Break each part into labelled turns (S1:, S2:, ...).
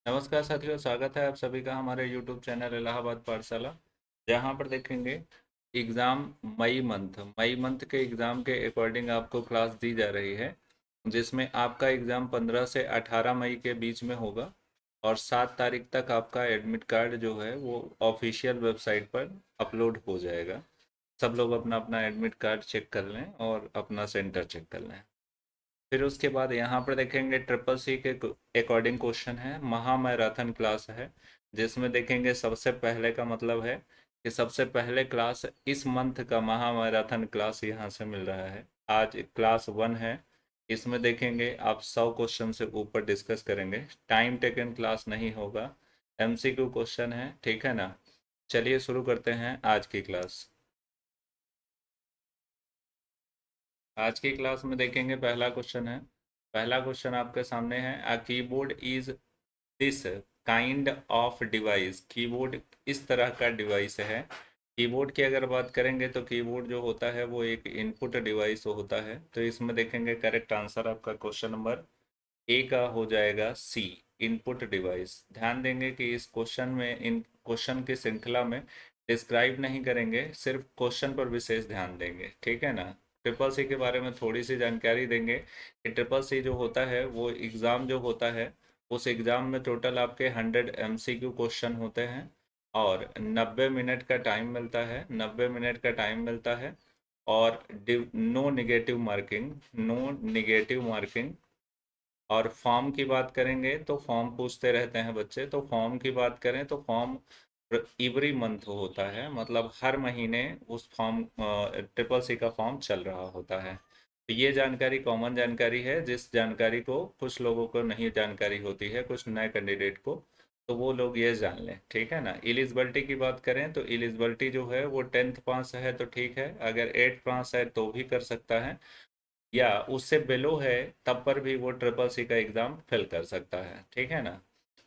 S1: नमस्कार साथियों, स्वागत है आप सभी का हमारे YouTube चैनल इलाहाबाद पाठशाला। जहाँ पर देखेंगे एग्ज़ाम मई मंथ के एग्ज़ाम के अकॉर्डिंग आपको क्लास दी जा रही है, जिसमें आपका एग्ज़ाम 15 से 18 मई के बीच में होगा और 7 तारीख तक आपका एडमिट कार्ड जो है वो ऑफिशियल वेबसाइट पर अपलोड हो जाएगा। सब लोग अपना अपना एडमिट कार्ड चेक कर लें और अपना सेंटर चेक कर लें। फिर उसके बाद यहाँ पर देखेंगे ट्रिपल सी के अकॉर्डिंग क्वेश्चन है, महा मैराथन क्लास है, जिसमें देखेंगे सबसे पहले का मतलब है कि सबसे पहले क्लास इस मंथ का महा मैराथन क्लास यहाँ से मिल रहा है। आज क्लास 1 है। इसमें देखेंगे आप 100 क्वेश्चन से ऊपर डिस्कस करेंगे। टाइम टेकन क्लास नहीं होगा, एमसीक्यू क्वेश्चन है, ठीक है ना। चलिए शुरू करते हैं आज की क्लास। आज की क्लास में देखेंगे पहला क्वेश्चन है। पहला क्वेश्चन आपके सामने है, a keyboard is this kind of device. Keyboard इस तरह का डिवाइस है। कीबोर्ड की अगर बात करेंगे तो कीबोर्ड जो होता है वो एक इनपुट डिवाइस होता है। तो इसमें देखेंगे करेक्ट आंसर आपका क्वेश्चन नंबर ए का हो जाएगा सी, इनपुट डिवाइस। ध्यान देंगे कि इस क्वेश्चन में, इन क्वेश्चन की श्रृंखला में डिस्क्राइब नहीं करेंगे, सिर्फ क्वेश्चन पर विशेष ध्यान देंगे, ठीक है ना। ट्रिपल सी के बारे में थोड़ी सी जानकारी देंगे कि ट्रिपल सी जो होता है वो एग्ज़ाम जो होता है, उस एग्ज़ाम में टोटल आपके 100 एमसीक्यू क्वेश्चन होते हैं और 90 मिनट का टाइम मिलता है, 90 मिनट का टाइम मिलता है। और नो निगेटिव मार्किंग। और फॉर्म की बात करेंगे तो फॉर्म पूछते रहते हैं बच्चे, तो फॉर्म की बात करें तो फॉर्म एवरी मंथ होता है, मतलब हर महीने उस फॉर्म ट्रिपल सी का फॉर्म चल रहा होता है। तो ये जानकारी कॉमन जानकारी है, जिस जानकारी को कुछ लोगों को नहीं जानकारी होती है, कुछ नए कैंडिडेट को, तो वो लोग ये जान लें, ठीक है ना। एलिजिबिलिटी की बात करें तो एलिजिबिलिटी जो है वो 10th पास है तो ठीक है, अगर 8th पास है तो भी कर सकता है, या उससे बिलो है तब पर भी वो ट्रिपल सी का एग्ज़ाम फिल कर सकता है, ठीक है ना।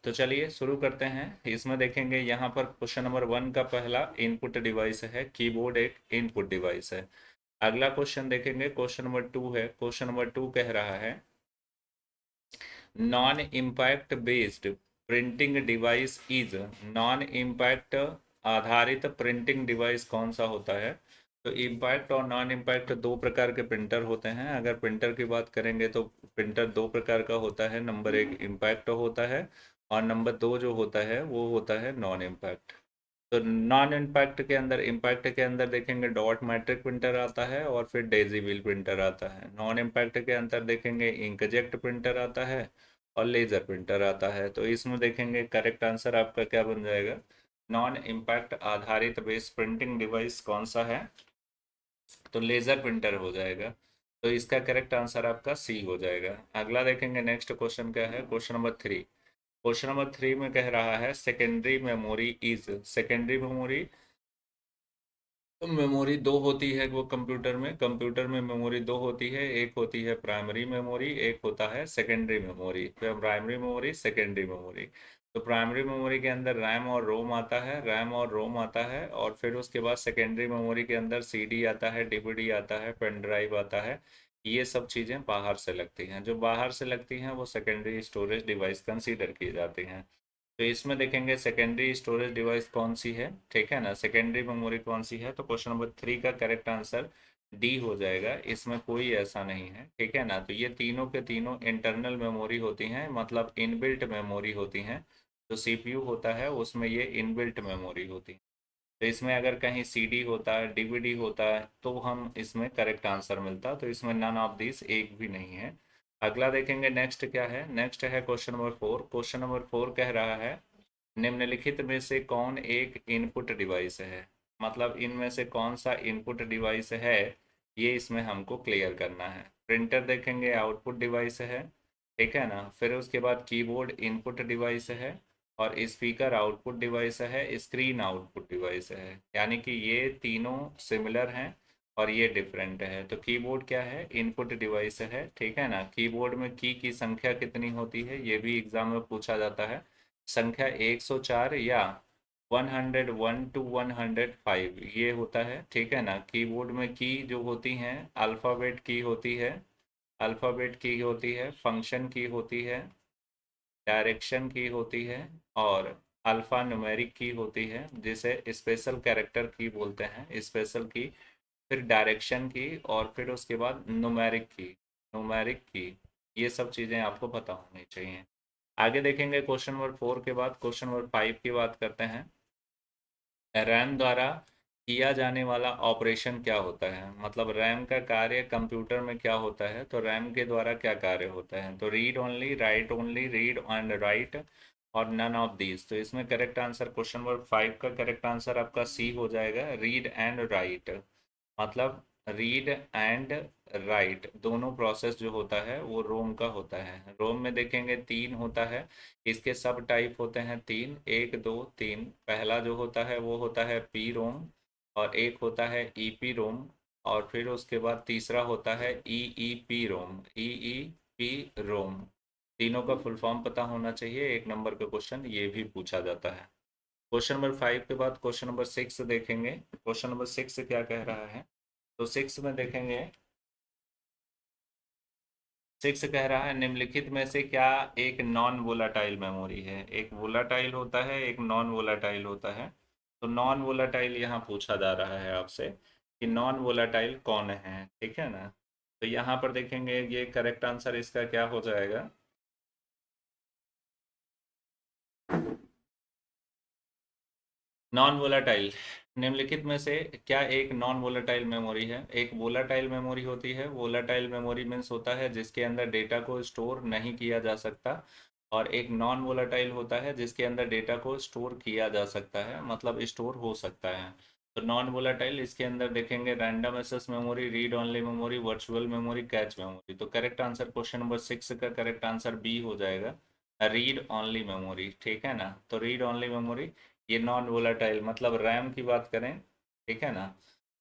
S1: तो चलिए शुरू करते हैं। इसमें देखेंगे यहाँ पर क्वेश्चन नंबर 1 का पहला इनपुट डिवाइस है, कीबोर्ड एक इनपुट डिवाइस है। अगला क्वेश्चन देखेंगे, क्वेश्चन नंबर 2 है। क्वेश्चन नंबर 2 कह रहा है, non impact based printing device is. Non impact आधारित प्रिंटिंग डिवाइस कौन सा होता है। तो इम्पैक्ट और नॉन इम्पैक्ट दो प्रकार के प्रिंटर होते हैं। अगर प्रिंटर की बात करेंगे तो प्रिंटर दो प्रकार का होता है। नंबर एक इम्पैक्ट होता है और नंबर दो जो होता है वो होता है नॉन इम्पैक्ट। तो नॉन इम्पैक्ट के अंदर, इम्पैक्ट के अंदर देखेंगे डॉट मैट्रिक प्रिंटर आता है और फिर डेजी व्हील प्रिंटर आता है। नॉन इम्पैक्ट के अंदर देखेंगे इंकजेक्ट प्रिंटर आता है और लेज़र प्रिंटर आता है। तो इसमें देखेंगे करेक्ट आंसर आपका क्या बन जाएगा। नॉन इम्पैक्ट आधारित बेस प्रिंटिंग डिवाइस कौन सा है, तो लेज़र प्रिंटर हो जाएगा। तो इसका करेक्ट आंसर आपका सी हो जाएगा। अगला देखेंगे नेक्स्ट क्वेश्चन क्या है, क्वेश्चन नंबर 3। क्वेश्चन नंबर 3 में कह रहा है, secondary memory is. Secondary memory, तो मेमोरी दो होती है वो कंप्यूटर में मेमोरी दो होती है, एक होती है प्राइमरी मेमोरी, एक होता है secondary memory. Primary memory, secondary memory. तो प्राइमरी मेमोरी के अंदर रैम और रोम आता है, रैम और रोम आता है, और फिर उसके बाद सेकेंडरी मेमोरी के अंदर सीडी आता है, डीवीडी आता है, पेन ड्राइव आता है। ये सब चीज़ें बाहर से लगती हैं, जो बाहर से लगती हैं वो सेकेंडरी स्टोरेज डिवाइस कंसीडर की जाती हैं। तो इसमें देखेंगे सेकेंडरी स्टोरेज डिवाइस कौन सी है, ठीक है ना, सेकेंडरी मेमोरी कौन सी है। तो क्वेश्चन नंबर 3 का करेक्ट आंसर डी हो जाएगा, इसमें कोई ऐसा नहीं है, ठीक है ना। तो ये तीनों के तीनों इंटरनल मेमोरी होती हैं, मतलब इनबिल्ट मेमोरी होती हैं। जो सीपीयू होता है उसमें ये इनबिल्ट मेमोरी होती है। तो इसमें अगर कहीं सीडी होता है, डीवीडी होता है, तो हम इसमें करेक्ट आंसर मिलता। तो इसमें नन ऑफ दिस एक भी नहीं है। अगला देखेंगे नेक्स्ट क्या है। नेक्स्ट है क्वेश्चन नंबर 4। क्वेश्चन नंबर 4 कह रहा है, निम्नलिखित में से कौन एक इनपुट डिवाइस है। मतलब इनमें से कौन सा इनपुट डिवाइस है, ये इसमें हमको क्लियर करना है। प्रिंटर देखेंगे आउटपुट डिवाइस है, ठीक है ना। फिर उसके बाद कीबोर्ड इनपुट डिवाइस है और स्पीकर आउटपुट डिवाइस है, स्क्रीन आउटपुट डिवाइस है। यानी कि ये तीनों सिमिलर हैं और ये डिफरेंट है। तो कीबोर्ड क्या है, इनपुट डिवाइस है, ठीक है ना। कीबोर्ड में की संख्या कितनी होती है, ये भी एग्जाम में पूछा जाता है। संख्या 104 या 101 टू 105 ये होता है, ठीक है ना। कीबोर्ड में की जो होती हैं, अल्फ़ाबेट की होती है, अल्फ़ाबेट की होती है, फंक्शन की होती है, डायरेक्शन की होती है और अल्फा न्यूमेरिक की होती है, जिसे स्पेशल कैरेक्टर की बोलते हैं, स्पेशल की, फिर डायरेक्शन की, और फिर उसके बाद न्यूमेरिक की। ये सब चीज़ें आपको पता होनी चाहिए। आगे देखेंगे क्वेश्चन नंबर 4 के बाद क्वेश्चन नंबर 5 की बात करते हैं। रैम द्वारा किया जाने वाला ऑपरेशन क्या होता है, मतलब रैम का कार्य कंप्यूटर में क्या होता है, तो रैम के द्वारा क्या कार्य होता है, तो read only, read and right, और नन ऑफ दीज। तो इसमें करेक्ट आंसर क्वेश्चन नंबर 5 का करेक्ट आंसर आपका सी हो जाएगा, रीड एंड राइट। मतलब रीड एंड राइट दोनों प्रोसेस जो होता है वो रोम का होता है। रोम में देखेंगे 3 होता है, इसके सब टाइप होते हैं 3, 1 2 3। पहला जो होता है वो होता है पी रोम, और एक होता है ईपी रोम, और फिर उसके बाद तीसरा होता है ईईपी रोम, ईईपी रोम। तीनों का फुल फॉर्म पता होना चाहिए, एक नंबर का क्वेश्चन ये भी पूछा जाता है। क्वेश्चन नंबर 5 के बाद क्वेश्चन नंबर 6 देखेंगे। क्वेश्चन नंबर 6 क्या कह रहा है, तो 6 में देखेंगे, 6 कह रहा है निम्नलिखित में से क्या एक नॉन वोलाटाइल मेमोरी है। एक वोलाटाइल होता है, एक नॉन वोलाटाइल होता है। तो नॉन वोलाटाइल यहाँ पूछा जा रहा है आपसे कि नॉन वोलाटाइल कौन है, ठीक है ना। तो यहाँ पर देखेंगे ये करेक्ट आंसर इसका क्या हो जाएगा। नॉन वोलाटाइल, निम्नलिखित में से क्या एक नॉन वोलाटाइल मेमोरी है। एक वोलाटाइल मेमोरी होती है, वोलाटाइल मेमोरी मीन्स होता है जिसके अंदर डेटा को स्टोर नहीं किया जा सकता, और एक नॉन वोलाटाइल होता है जिसके अंदर डेटा को स्टोर किया जा सकता है, मतलब स्टोर हो सकता है। तो नॉन वोलाटाइल इसके अंदर देखेंगे random access memory, read only memory, virtual memory, cache memory. तो करेक्ट आंसर क्वेश्चन नंबर 6 का करेक्ट आंसर बी हो जाएगा, रीड ओनली मेमोरी, ठीक है ना। तो रीड ओनली मेमोरी ये नॉन वोलाटाइल, मतलब रैम की बात करें, ठीक है ना।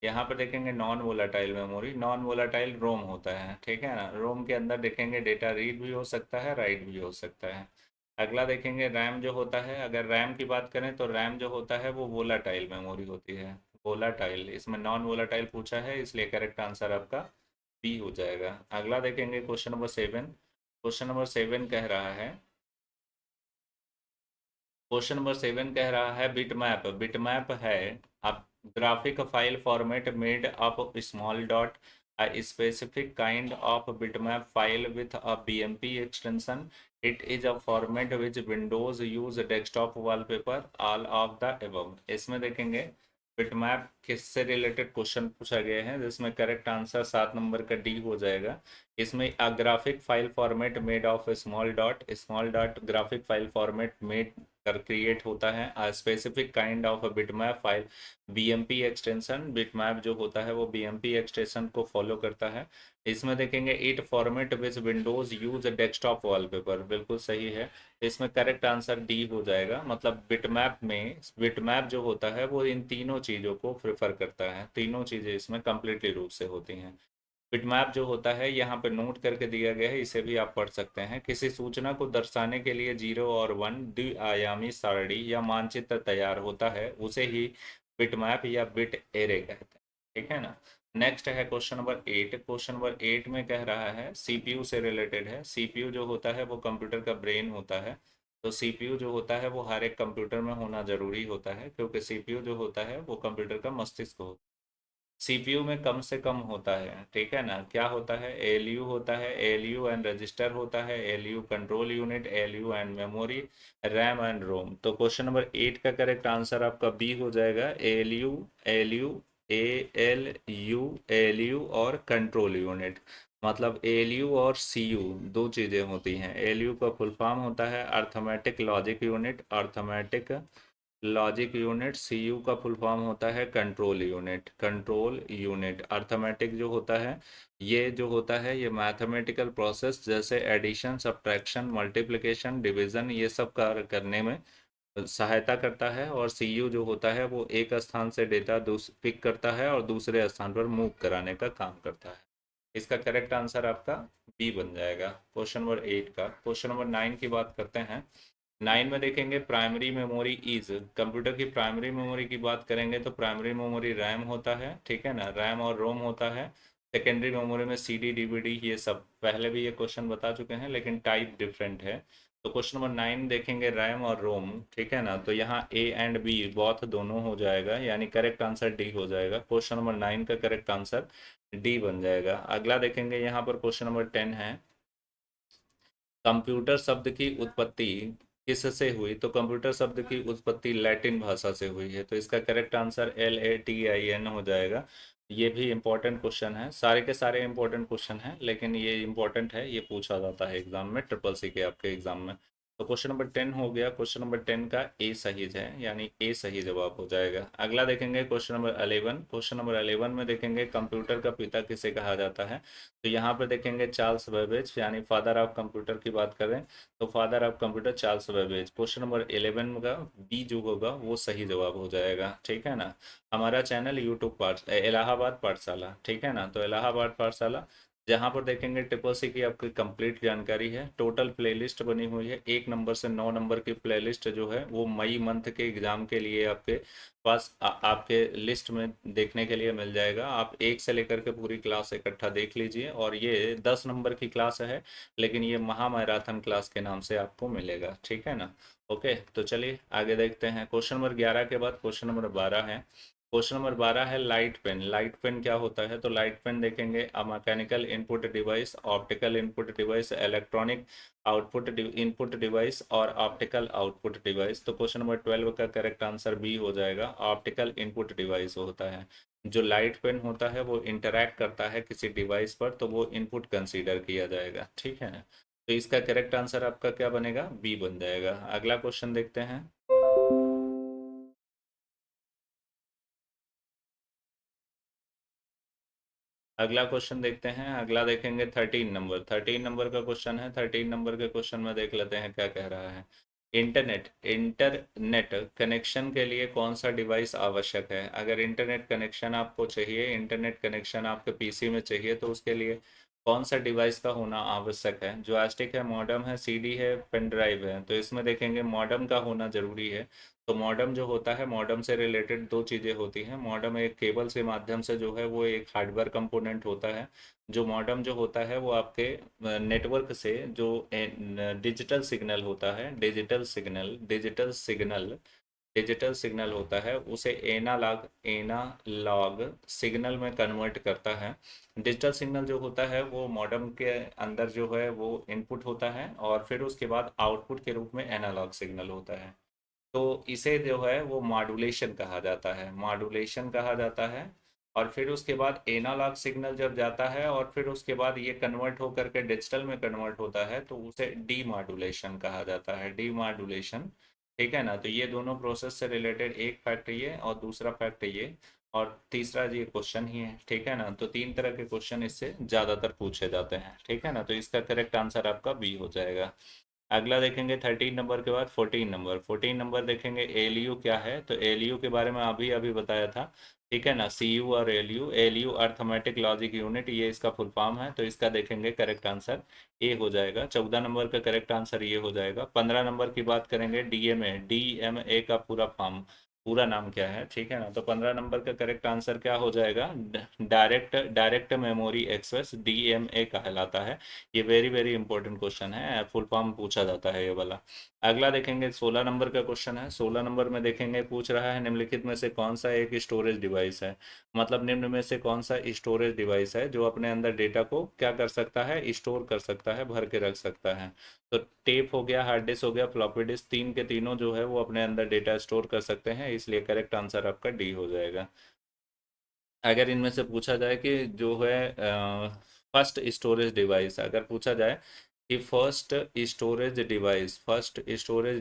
S1: यहाँ पर देखेंगे non volatile memory, non volatile ROM होता है, ठीक है ना। रोम के अंदर देखेंगे डेटा रीड भी हो सकता है, राइट भी हो सकता है। अगला देखेंगे रैम जो होता है, अगर रैम की बात करें तो रैम जो होता है वो वोलाटाइल मेमोरी होती है, वोलाटाइल। इसमें नॉन वोलाटाइल पूछा है, इसलिए करेक्ट आंसर आपका बी हो जाएगा। अगला देखेंगे क्वेश्चन नंबर 7। क्वेश्चन नंबर 7 कह रहा है, क्वेश्चन नंबर 7 कह रहा है बिटमैप, बिटमैप है अब graphic file format made up small dot a specific kind of bitmap file with a BMP extension. It is a format which Windows use desktop wallpaper, all of the above। इसमें देखेंगे bitmap किससे related question पूछा गया है, जिसमें correct answer 7 number का D हो जाएगा। इसमें अ graphic file format made of small dot graphic file format made कर क्रिएट होता है a specific kind of bitmap file, BMP extension. Bitmap जो होता है वो बीएमपी एक्सटेंशन को फॉलो करता है। इसमें देखेंगे it format which Windows use desktop wallpaper, बिल्कुल सही है। इसमें करेक्ट आंसर डी हो जाएगा, मतलब बिटमैप में, बिटमैप जो होता है वो इन तीनों चीज़ों को प्रेफर करता है, तीनों चीज़ें इसमें कंप्लीटली रूप से होती हैं। बिटमैप जो होता है यहाँ पे नोट करके दिया गया है, इसे भी आप पढ़ सकते हैं। किसी सूचना को दर्शाने के लिए 0 और 1 द्विआयामी सारणी या मानचित्र तैयार होता है, उसे ही बिटमैप या बिट एरे कहते हैं, ठीक है ना। नेक्स्ट है क्वेश्चन नंबर 8। क्वेश्चन नंबर 8 में कह रहा है सीपीयू से रिलेटेड है। सीपीयू जो होता है वो कंप्यूटर का ब्रेन होता है। तो सीपीयू जो होता है वो हर एक कंप्यूटर में होना जरूरी होता है, क्योंकि सीपीयू जो होता है वो कंप्यूटर का मस्तिष्क होता है। सीपीयू में कम से कम होता है, ठीक है ना। क्या होता है, एलयू होता है, एलयू एंड रजिस्टर होता है, ALU control unit, ALU and memory, RAM and ROM. तो क्वेश्चन नंबर 8 का करेक्ट आंसर आपका बी हो जाएगा, एलयू, एलयू, एलयू और कंट्रोल यूनिट। मतलब एलयू और सीयू दो चीज़ें होती हैं। एलयू का फुल फॉर्म होता है arithmetic logic unit, arithmetic logic unit. CU का फुल फॉर्म होता है control unit, control unit. Arithmetic जो होता है ये जो होता है ये मैथमेटिकल प्रोसेस जैसे एडिशन, सब्ट्रैक्शन, मल्टीप्लिकेशन, डिवीजन ये सब कार्य करने में सहायता करता है। और सीयू जो होता है वो एक स्थान से डेटा पिक करता है और दूसरे स्थान पर मूव कराने का काम करता है। इसका करेक्ट आंसर आपका बी बन जाएगा क्वेश्चन नंबर 8 का। क्वेश्चन नंबर 9 की बात करते हैं। 9 में देखेंगे प्राइमरी मेमोरी इज, कंप्यूटर की प्राइमरी मेमोरी की बात करेंगे तो प्राइमरी मेमोरी रैम होता है, ठीक है ना, रैम और रोम होता है। सेकेंडरी मेमोरी में सीडी, डीवीडी, ये सब पहले भी ये क्वेश्चन बता चुके हैं, लेकिन टाइप डिफरेंट है। तो क्वेश्चन नंबर 9 देखेंगे रैम और रोम, ठीक है ना। तो यहाँ ए एंड बी बोथ दोनों हो जाएगा, यानी करेक्ट आंसर डी हो जाएगा। क्वेश्चन नंबर 9 का करेक्ट आंसर डी बन जाएगा। अगला देखेंगे यहाँ पर क्वेश्चन नंबर 10 है, कंप्यूटर शब्द की उत्पत्ति किससे हुई। तो कंप्यूटर शब्द की उत्पत्ति लैटिन भाषा से हुई है, तो इसका करेक्ट आंसर LATIN हो जाएगा। ये भी इम्पोर्टेंट क्वेश्चन है, सारे के सारे इम्पोर्टेंट क्वेश्चन हैं, लेकिन ये इम्पोर्टेंट है, ये पूछा जाता है एग्जाम में, ट्रिपल सी के आपके एग्जाम में। तो क्वेश्चन नंबर 10 हो गया, क्वेश्चन नंबर 10 का ए सही है, यानी ए सही जवाब हो जाएगा। अगला देखेंगे क्वेश्चन नंबर 11। क्वेश्चन नंबर 11 में देखेंगे कंप्यूटर का पिता किसे कहा जाता है। तो यहाँ पर देखेंगे चार्ल्स बेबेज, यानी फादर ऑफ कंप्यूटर की बात करें तो father of computer Charles Babbage. Question number 11 का बी जो होगा वो सही जवाब हो जाएगा, ठीक है ना। हमारा चैनल यूट्यूब पाठ इलाहाबाद पाठशाला, ठीक है ना। तो इलाहाबाद पाठशाला जहाँ पर देखेंगे ट्रिपल सी की आपकी कंप्लीट जानकारी है, टोटल प्लेलिस्ट बनी हुई है, 1 नंबर से 9 नंबर की प्लेलिस्ट जो है वो मई मंथ के एग्जाम के लिए आपके पास आपके लिस्ट में देखने के लिए मिल जाएगा। आप 1 से लेकर के पूरी क्लास इकट्ठा देख लीजिए, और ये 10 नंबर की क्लास है, लेकिन ये महा मैराथन क्लास के नाम से आपको मिलेगा, ठीक है ना। ओके, तो चलिए आगे देखते हैं। क्वेश्चन नंबर 11 के बाद क्वेश्चन नंबर 12 है। क्वेश्चन नंबर 12 है लाइट पेन। लाइट पेन क्या होता है। तो लाइट पेन देखेंगे a mechanical input device, optical input device, electronic output input device और ऑप्टिकल आउटपुट डिवाइस। तो क्वेश्चन नंबर 12 का करेक्ट आंसर बी हो जाएगा, ऑप्टिकल इनपुट डिवाइस होता है। जो लाइट पेन होता है वो इंटरैक्ट करता है किसी डिवाइस पर, तो वो इनपुट कंसीडर किया जाएगा, ठीक है ना। तो इसका करेक्ट आंसर आपका क्या बनेगा, बी बन जाएगा। अगला क्वेश्चन देखते हैं। अगला क्वेश्चन देखते हैं। अगला देखेंगे 13 नंबर। 13 नंबर का क्वेश्चन है। 13 नंबर के क्वेश्चन में देख लेते हैं क्या कह रहा है। इंटरनेट कनेक्शन के लिए कौन सा डिवाइस आवश्यक है। अगर इंटरनेट कनेक्शन आपको चाहिए, इंटरनेट कनेक्शन आपके पीसी में चाहिए, तो उसके लिए कौन सा डिवाइस का होना आवश्यक है। जॉयस्टिक है, मॉडेम है, सीडी है, पेन ड्राइव है। तो इसमें देखेंगे मॉडेम का होना जरूरी है। तो मॉडेम जो होता है, मॉडेम से रिलेटेड दो चीज़ें होती हैं। मॉडेम एक केबल से माध्यम से जो है वो एक हार्डवेयर कंपोनेंट होता है। जो मॉडेम जो होता है वो आपके नेटवर्क से जो डिजिटल सिग्नल होता है, डिजिटल सिग्नल होता है, उसे एनालॉग सिग्नल में कन्वर्ट करता है। डिजिटल सिग्नल जो होता है वो मॉडेम के अंदर जो है वो इनपुट होता है, और फिर उसके बाद आउटपुट के रूप में एनालॉग सिग्नल होता है। तो इसे जो है वो मॉड्यूलेशन कहा जाता है, मॉड्यूलेशन कहा जाता है। और फिर उसके बाद एनालॉग सिग्नल जब जाता है और फिर उसके बाद ये कन्वर्ट होकर के डिजिटल में कन्वर्ट होता है, तो उसे डीमॉड्यूलेशन कहा जाता है, डीमॉड्यूलेशन, ठीक है ना। तो ये दोनों प्रोसेस से रिलेटेड एक फैक्ट ये और दूसरा फैक्ट ये, और तीसरा ये क्वेश्चन ही है, ठीक है ना। तो 3 तरह के क्वेश्चन इससे ज़्यादातर पूछे जाते हैं, ठीक है ना। तो इसका करेक्ट आंसर आपका बी हो जाएगा। अगला देखेंगे 13 नंबर के बाद 14 नंबर। 14 नंबर देखेंगे एलयू क्या है। तो एलयू के बारे में अभी अभी बताया था, ठीक है ना। सीयू और ALU, ALU arithmetic logic unit, ये इसका फुल फॉर्म है। तो इसका देखेंगे करेक्ट आंसर ए हो जाएगा। 14 नंबर का करेक्ट आंसर ये हो जाएगा। 15 नंबर की बात करेंगे डीएमए, डीएमए का पूरा फॉर्म, पूरा नाम क्या है, ठीक है ना। तो 15 नंबर का करेक्ट आंसर क्या हो जाएगा, direct direct memory access, DMA कहलाता है। ये वेरी वेरी इंपॉर्टेंट क्वेश्चन है, फुल फॉर्म पूछा जाता है ये वाला। अगला देखेंगे 16 नंबर का क्वेश्चन है। 16 नंबर में देखेंगे पूछ रहा है निम्नलिखित में से कौन सा एक स्टोरेज डिवाइस है। मतलब निम्न में से कौन सा स्टोरेज डिवाइस है जो अपने अंदर डेटा को क्या कर सकता है, स्टोर कर सकता है, भर के रख सकता है। तो टेप हो गया, हार्ड डिस्क हो गया, फ्लॉपी डिस्क, तीन के तीनों जो है वो अपने अंदर डेटा स्टोर कर सकते हैं, इसलिए करेक्ट आंसर आपका डी हो जाएगा। अगर इनमें से पूछा जाए कि जो है फर्स्ट स्टोरेज डिवाइस, अगर पूछा जाए कि फर्स्ट स्टोरेज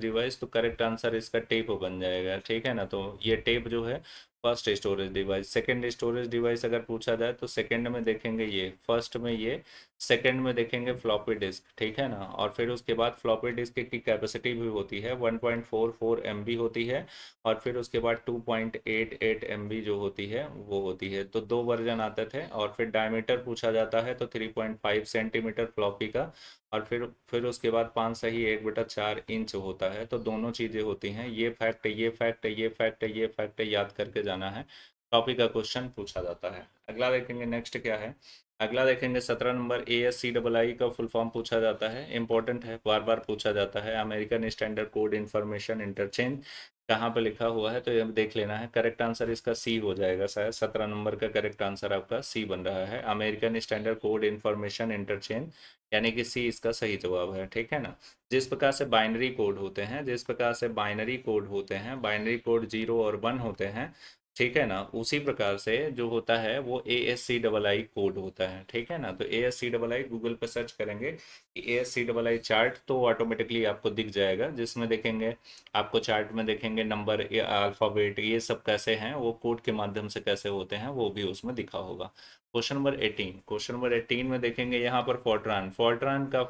S1: डिवाइस, तो करेक्ट आंसर इसका टेप बन जाएगा, ठीक है ना। तो ये टेप जो है first storage device. Second storage device अगर पूछा जाए तो सेकंड में देखेंगे ये, फर्स्ट में ये, सेकंड में देखेंगे फ्लॉपी डिस्क, ठीक है ना। और फिर उसके बाद फ्लॉपी डिस्क की कैपेसिटी भी होती है 1.44 MB होती है, और फिर उसके बाद 2.88 MB जो होती है वो होती है। तो दो वर्जन आते थे। और फिर डायमीटर पूछा जाता है तो 3.5 सेंटीमीटर फ्लॉपी का, और फिर उसके बाद 5 सही 1/4 इंच होता है। तो दोनों चीज़ें होती हैं। ये फैक्ट, ये फैक्ट, ये फैक्ट, ये फैक्ट याद करके जाना है। टॉपिक का क्वेश्चन पूछा जाता है। अगला देखेंगे नेक्स्ट क्या है। अगला देखेंगे 17 नंबर ASCII का फुल फॉर्म पूछा जाता है, इंपॉर्टेंट है, बार बार पूछा जाता है। American standard code information interchange कहाँ पे लिखा हुआ है, तो ये देख लेना है। करेक्ट आंसर इसका सी हो जाएगा, शायद 17 नंबर का करेक्ट आंसर आपका सी बन रहा है। American standard code information interchange यानी कि सी इसका सही जवाब है, ठीक है ना। जिस प्रकार से बाइनरी कोड होते हैं, जिस प्रकार से बाइनरी कोड होते हैं, बाइनरी कोड 0 और 1 होते हैं, ठीक है ना, उसी प्रकार से जो होता है वो ASCII कोड होता है, ठीक है ना। तो ASCII गूगल पर सर्च करेंगे कि ASCII चार्ट, तो ऑटोमेटिकली आपको दिख जाएगा, जिसमें देखेंगे आपको चार्ट में देखेंगे नंबर या अल्फ़ाबेट ये सब कैसे हैं, वो कोड के माध्यम से कैसे होते हैं वो भी उसमें दिखा होगा। क्वेश्चन नंबर 18 में देखेंगे यहाँ पर फोर्ट्रान, फोर्ट्रान का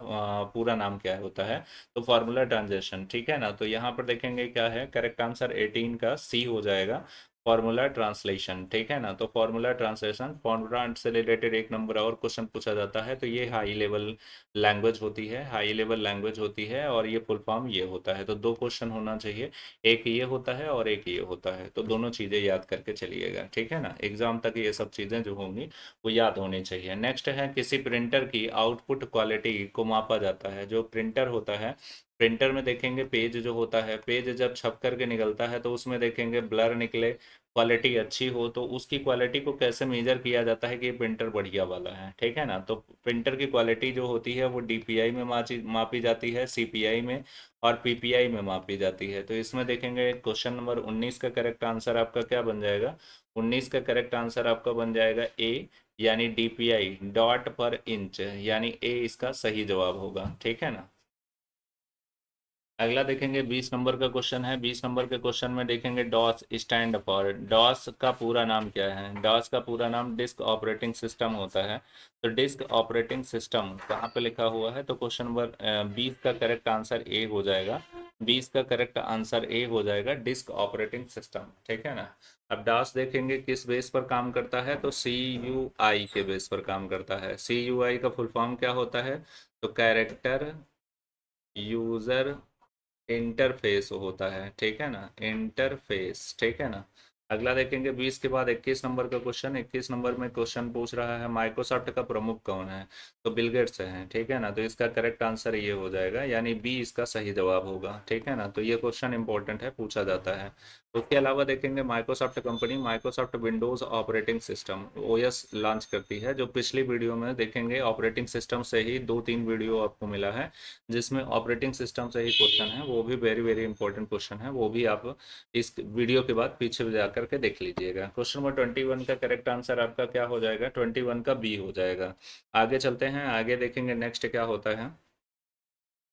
S1: पूरा नाम क्या होता है, तो फार्मूला ट्रांजेक्शन, ठीक है ना। तो यहाँ पर देखेंगे क्या है, करेक्ट आंसर 18 का सी हो जाएगा, फॉर्मूला ट्रांसलेशन, ठीक है ना। तो फॉर्मूला ट्रांसलेशन, फॉर्मूला से रिलेटेड एक नंबर और क्वेश्चन पूछा जाता है, तो ये हाई लेवल लैंग्वेज होती है, हाई लेवल लैंग्वेज होती है, और ये फुल फॉर्म ये होता है। तो दो क्वेश्चन होना चाहिए, एक ये होता है और एक ये होता है, तो दोनों चीज़ें याद करके चलिएगा, ठीक है ना। एग्जाम तक ये सब चीज़ें जो होंगी वो याद होनी चाहिए। नेक्स्ट है, किसी प्रिंटर की आउटपुट क्वालिटी को मापा जाता है। जो प्रिंटर होता है, प्रिंटर में देखेंगे पेज जो होता है, पेज जब छप करके निकलता है तो उसमें देखेंगे ब्लर निकले, क्वालिटी अच्छी हो, तो उसकी क्वालिटी को कैसे मेजर किया जाता है कि ये प्रिंटर बढ़िया वाला है, ठीक है ना। तो प्रिंटर की क्वालिटी जो होती है वो DPI में मापी जाती है, CPI में और PPI में मापी जाती है। तो इसमें देखेंगे क्वेश्चन नंबर 19 का करेक्ट आंसर आपका क्या बन जाएगा, 19 का करेक्ट आंसर आपका बन जाएगा ए, यानी DPI डॉट पर इंच, यानी ए इसका सही जवाब होगा, ठीक है ना। अगला देखेंगे 20 नंबर का क्वेश्चन है। 20 नंबर के क्वेश्चन में देखेंगे डॉस स्टैंड फॉर, डॉस का पूरा नाम क्या है, डॉस का पूरा नाम डिस्क ऑपरेटिंग सिस्टम होता है। तो डिस्क ऑपरेटिंग सिस्टम कहाँ पे लिखा हुआ है, तो क्वेश्चन नंबर 20 का करेक्ट आंसर ए हो जाएगा, 20 का करेक्ट आंसर ए हो जाएगा, डिस्क ऑपरेटिंग सिस्टम, ठीक है ना। अब डॉस देखेंगे किस बेस पर काम करता है, तो CUI के बेस पर काम करता है। CUI का फुल फॉर्म क्या होता है, तो कैरेक्टर यूजर इंटरफेस होता है, ठीक है ना, इंटरफेस, ठीक है ना। अगला देखेंगे 20 के बाद 21 नंबर का क्वेश्चन। 21 नंबर में क्वेश्चन पूछ रहा है माइक्रोसॉफ्ट का प्रमुख कौन है, तो बिल गेट्स हैं, ठीक है ना। तो इसका करेक्ट आंसर ये हो जाएगा, यानी बी इसका सही जवाब होगा, ठीक है ना। तो ये क्वेश्चन इंपॉर्टेंट है, पूछा जाता है। उसके अलावा देखेंगे Microsoft company Microsoft Windows operating system OS launch करती है। जो पिछली वीडियो में देखेंगे ऑपरेटिंग सिस्टम से ही 2-3 वीडियो आपको मिला है, जिसमें ऑपरेटिंग सिस्टम से ही क्वेश्चन है, वो भी वेरी वेरी इंपॉर्टेंट क्वेश्चन है, वो भी आप इस वीडियो के बाद पीछे जा करके देख लीजिएगा। क्वेश्चन नंबर 21 का करेक्ट आंसर आपका क्या हो जाएगा, 21 का बी हो जाएगा। आगे चलते हैं, आगे देखेंगे नेक्स्ट क्या होता है।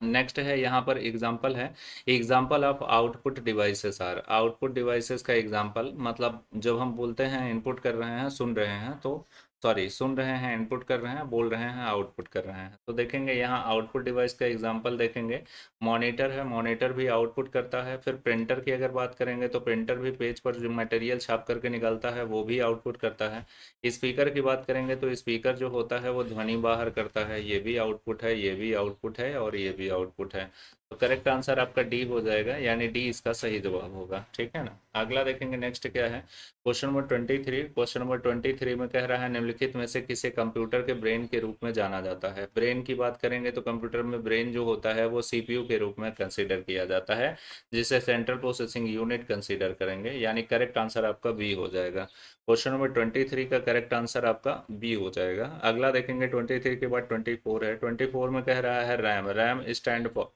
S1: नेक्स्ट है यहाँ पर एग्जाम्पल है, example of output devices are, output devices का एग्जाम्पल, मतलब जब हम बोलते हैं इनपुट कर रहे हैं, सुन रहे हैं, तो सॉरी सुन रहे हैं, इनपुट कर रहे हैं, बोल रहे हैं, आउटपुट कर रहे हैं, तो देखेंगे यहाँ आउटपुट डिवाइस का एग्जाम्पल देखेंगे। मॉनिटर है, मॉनिटर भी आउटपुट करता है। फिर प्रिंटर की अगर बात करेंगे तो प्रिंटर भी पेज पर जो मटेरियल छाप करके निकलता है वो भी आउटपुट करता है। स्पीकर की बात करेंगे तो स्पीकर जो होता है वो ध्वनि बाहर करता है, ये भी आउटपुट है, ये भी आउटपुट है और ये भी आउटपुट है। तो करेक्ट आंसर आपका डी हो जाएगा, यानी डी इसका सही जवाब होगा, ठीक है ना। अगला देखेंगे नेक्स्ट क्या है, क्वेश्चन नंबर 23। क्वेश्चन नंबर 23 में कह रहा है निम्नलिखित में से किसे कंप्यूटर के ब्रेन के रूप में जाना जाता है। ब्रेन की बात करेंगे तो कंप्यूटर में ब्रेन जो होता है वो CPU के रूप में कंसीडर किया जाता है, जिसे सेंट्रल प्रोसेसिंग यूनिट कंसीडर करेंगे, यानी करेक्ट आंसर आपका बी हो जाएगा। क्वेश्चन नंबर 23 का करेक्ट आंसर आपका बी हो जाएगा। अगला देखेंगे 23 के बाद 24 है। 24 में कह रहा है RAM, RAM stand for,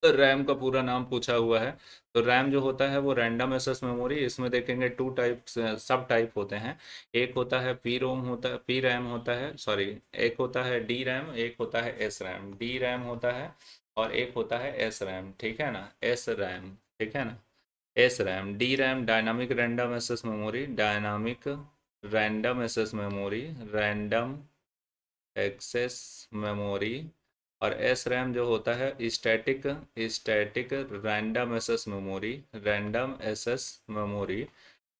S1: RAM का पूरा नाम पूछा हुआ है। तो रैम जो होता है वो रैंडम एक्सेस मेमोरी, इसमें देखेंगे टू टाइप्स, सब टाइप होते हैं। एक होता है पी रोम होता है, पी रैम होता है, सॉरी, एक होता है डी रैम, एक होता है एस रैम, डी रैम होता है और एक होता है एस रैम, ठीक है ना, एस रैम, ठीक है ना। S RAM, D RAM dynamic random access memory, dynamic random access memory, random access memory. और एस रैम जो होता है static, static random access memory, random access memory,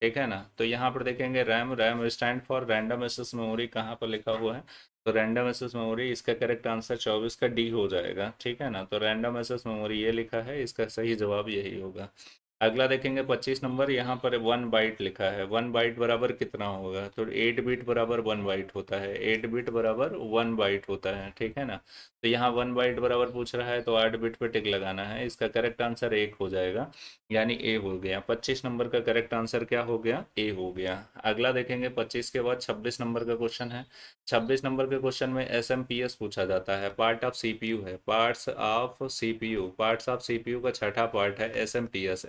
S1: ठीक है ना। तो यहाँ पर देखेंगे RAM, RAM stand for random access memory, कहाँ पर लिखा हुआ है, तो रैंडम एक्सेस मेमोरी, इसका करेक्ट आंसर 24 का डी हो जाएगा, ठीक है ना। तो रैंडम एक्सेस मेमोरी ये लिखा है, इसका सही जवाब यही होगा। अगला देखेंगे 25 नंबर, यहाँ पर 1 बाइट लिखा है। 1 बाइट बराबर कितना होगा? तो 8 बिट बराबर 1 बाइट होता है। 8 बिट बराबर 1 बाइट होता है, ठीक है ना। तो यहाँ 1 बाइट बराबर पूछ रहा है तो 8 बिट पे टिक लगाना है। इसका करेक्ट आंसर 1 हो जाएगा, यानी ए हो गया। 25 नंबर का करेक्ट आंसर क्या हो गया? ए हो गया। अगला देखेंगे 25 के बाद 26 नंबर का क्वेश्चन है। 26 नंबर के क्वेश्चन में एसएमपीएस पूछा जाता है। पार्ट ऑफ सीपीयू है, पार्ट्स ऑफ सीपीयू का छठा पार्ट है SMPS.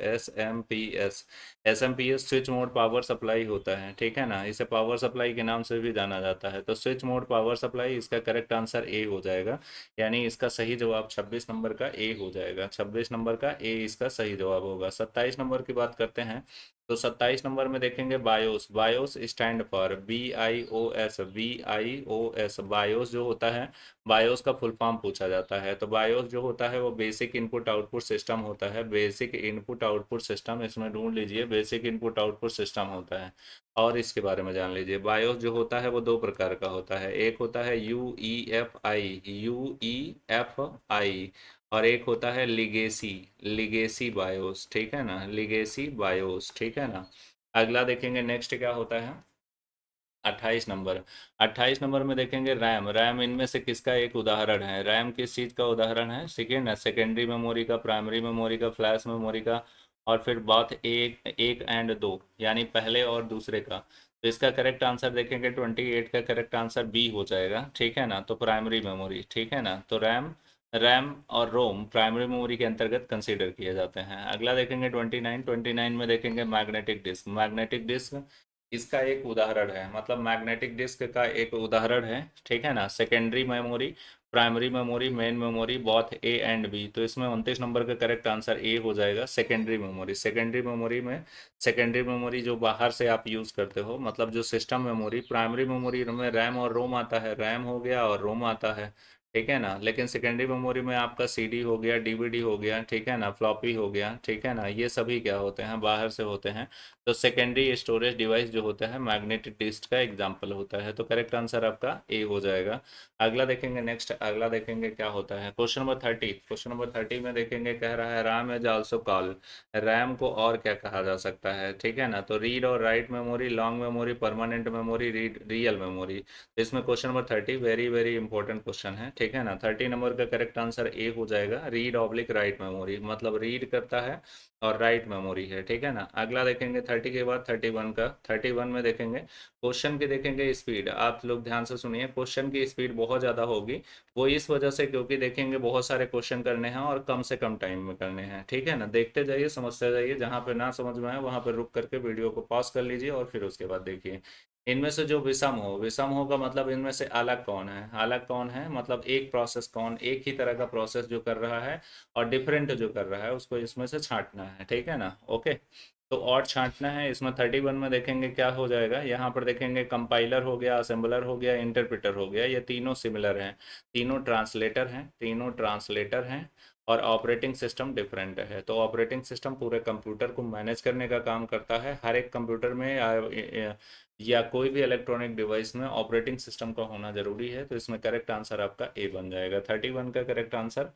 S1: SMPS switch mode power supply होता है, ठीक है ना। इसे पावर सप्लाई के नाम से भी जाना जाता है। तो स्विच मोड पावर सप्लाई, इसका करेक्ट आंसर ए हो जाएगा, यानी इसका सही जवाब 26 नंबर का ए हो जाएगा। 26 नंबर का ए इसका सही जवाब होगा। 27 नंबर की बात करते हैं। तो 27 नंबर में देखेंगे BIOS. BIOS stand for BIOS। BIOS जो होता है, बायोस का फुल फॉर्म पूछा जाता है। तो बायोस जो होता है वो बेसिक इनपुट आउटपुट सिस्टम होता है। बेसिक इनपुट आउटपुट सिस्टम, इसमें ढूंढ लीजिए, बेसिक इनपुट आउटपुट सिस्टम होता है। और इसके बारे में जान लीजिए। बायोस जो होता है वो दो प्रकार का होता है। एक होता है UEFI और एक होता है लिगेसी। लिगेसी बायोस, ठीक है ना, लिगेसी बायोस, ठीक है ना। अगला देखेंगे नेक्स्ट क्या होता है। 28 नंबर। 28 नंबर में देखेंगे रैम। रैम इनमें से किसका एक उदाहरण है? रैम किस चीज़ का उदाहरण है? सेकेंड है, सेकेंडरी मेमोरी का, प्राइमरी मेमोरी का, फ्लैश मेमोरी का। और फिर बात एक एक एंड दो, यानी पहले और दूसरे का। तो इसका करेक्ट आंसर देखेंगे 28 का करेक्ट आंसर बी हो जाएगा, ठीक है ना। तो प्राइमरी मेमोरी, ठीक है ना। तो रैम, रैम और रोम प्राइमरी मेमोरी के अंतर्गत कंसीडर किए जाते हैं। अगला देखेंगे 29। 29 में देखेंगे मैग्नेटिक डिस्क। मैग्नेटिक डिस्क इसका एक उदाहरण है, मतलब मैग्नेटिक डिस्क का एक उदाहरण है, ठीक है ना। Secondary memory, primary memory, main memory, both A and B. तो इसमें 29 नंबर का करेक्ट आंसर ए हो जाएगा, सेकेंडरी मेमोरी। सेकेंडरी मेमोरी में, सेकेंडरी मेमोरी जो बाहर से आप यूज़ करते हो, मतलब जो सिस्टम मेमोरी। प्राइमरी मेमोरी में रैम और रोम आता है, रैम हो गया और रोम आता है, ठीक है ना। लेकिन सेकेंडरी मेमोरी में आपका सीडी हो गया, डीवीडी हो गया, ठीक है ना, फ्लॉपी हो गया, ठीक है ना। ये सभी क्या होते हैं? बाहर से होते हैं। तो सेकेंडरी स्टोरेज डिवाइस जो होता है मैग्नेटिक डिस्क का एग्जाम्पल होता है। तो करेक्ट आंसर आपका ए हो जाएगा। अगला देखेंगे नेक्स्ट। अगला देखेंगे क्या होता है। Question number 30। क्वेश्चन नंबर 30 में देखेंगे, कह रहा है RAM is also called. RAM को और क्या कहा जा सकता है, ठीक है ना। तो रीड और write memory, long memory, permanent memory, read real memory. तो इसमें question number 30 very very important question है, ठीक है ना। 30 नंबर का करेक्ट आंसर ए हो जाएगा, रीड ऑब्लिक राइट मेमोरी, मतलब रीड करता है और राइट मेमोरी है, ठीक है ना। अगला देखेंगे 30 के बाद 31 का। 31 में देखेंगे क्वेश्चन की, देखेंगे स्पीड। आप लोग ध्यान से सुनिए, क्वेश्चन की स्पीड बहुत ज़्यादा होगी। वो इस वजह से क्योंकि देखेंगे बहुत सारे क्वेश्चन करने हैं और कम से कम टाइम में करने हैं, ठीक है ना। देखते जाइए, समझते जाइए, जहाँ पे ना समझ में आए वहाँ पर रुक करके वीडियो को पॉज कर लीजिए और फिर उसके बाद देखिए। इनमें से जो विषम हो, विषम हो का मतलब इनमें से अलग कौन है? अलग कौन है मतलब एक प्रोसेस कौन, एक ही तरह का प्रोसेस जो कर रहा है और डिफरेंट जो कर रहा है, उसको इसमें से छांटना है, ठीक है ना। ओके, तो और छांटना है। इसमें 31 में देखेंगे क्या हो जाएगा। यहाँ पर देखेंगे कंपाइलर हो गया, असेंबलर हो गया, इंटरप्रेटर हो गया। ये तीनों सिमिलर हैं, तीनों ट्रांसलेटर हैं, तीनों ट्रांसलेटर हैं। और ऑपरेटिंग सिस्टम डिफरेंट है। तो ऑपरेटिंग सिस्टम पूरे कंप्यूटर को मैनेज करने का काम करता है। हर एक कंप्यूटर में या कोई भी इलेक्ट्रॉनिक डिवाइस में ऑपरेटिंग सिस्टम का होना जरूरी है। तो इसमें करेक्ट आंसर आपका ए बन जाएगा। 31 का करेक्ट आंसर,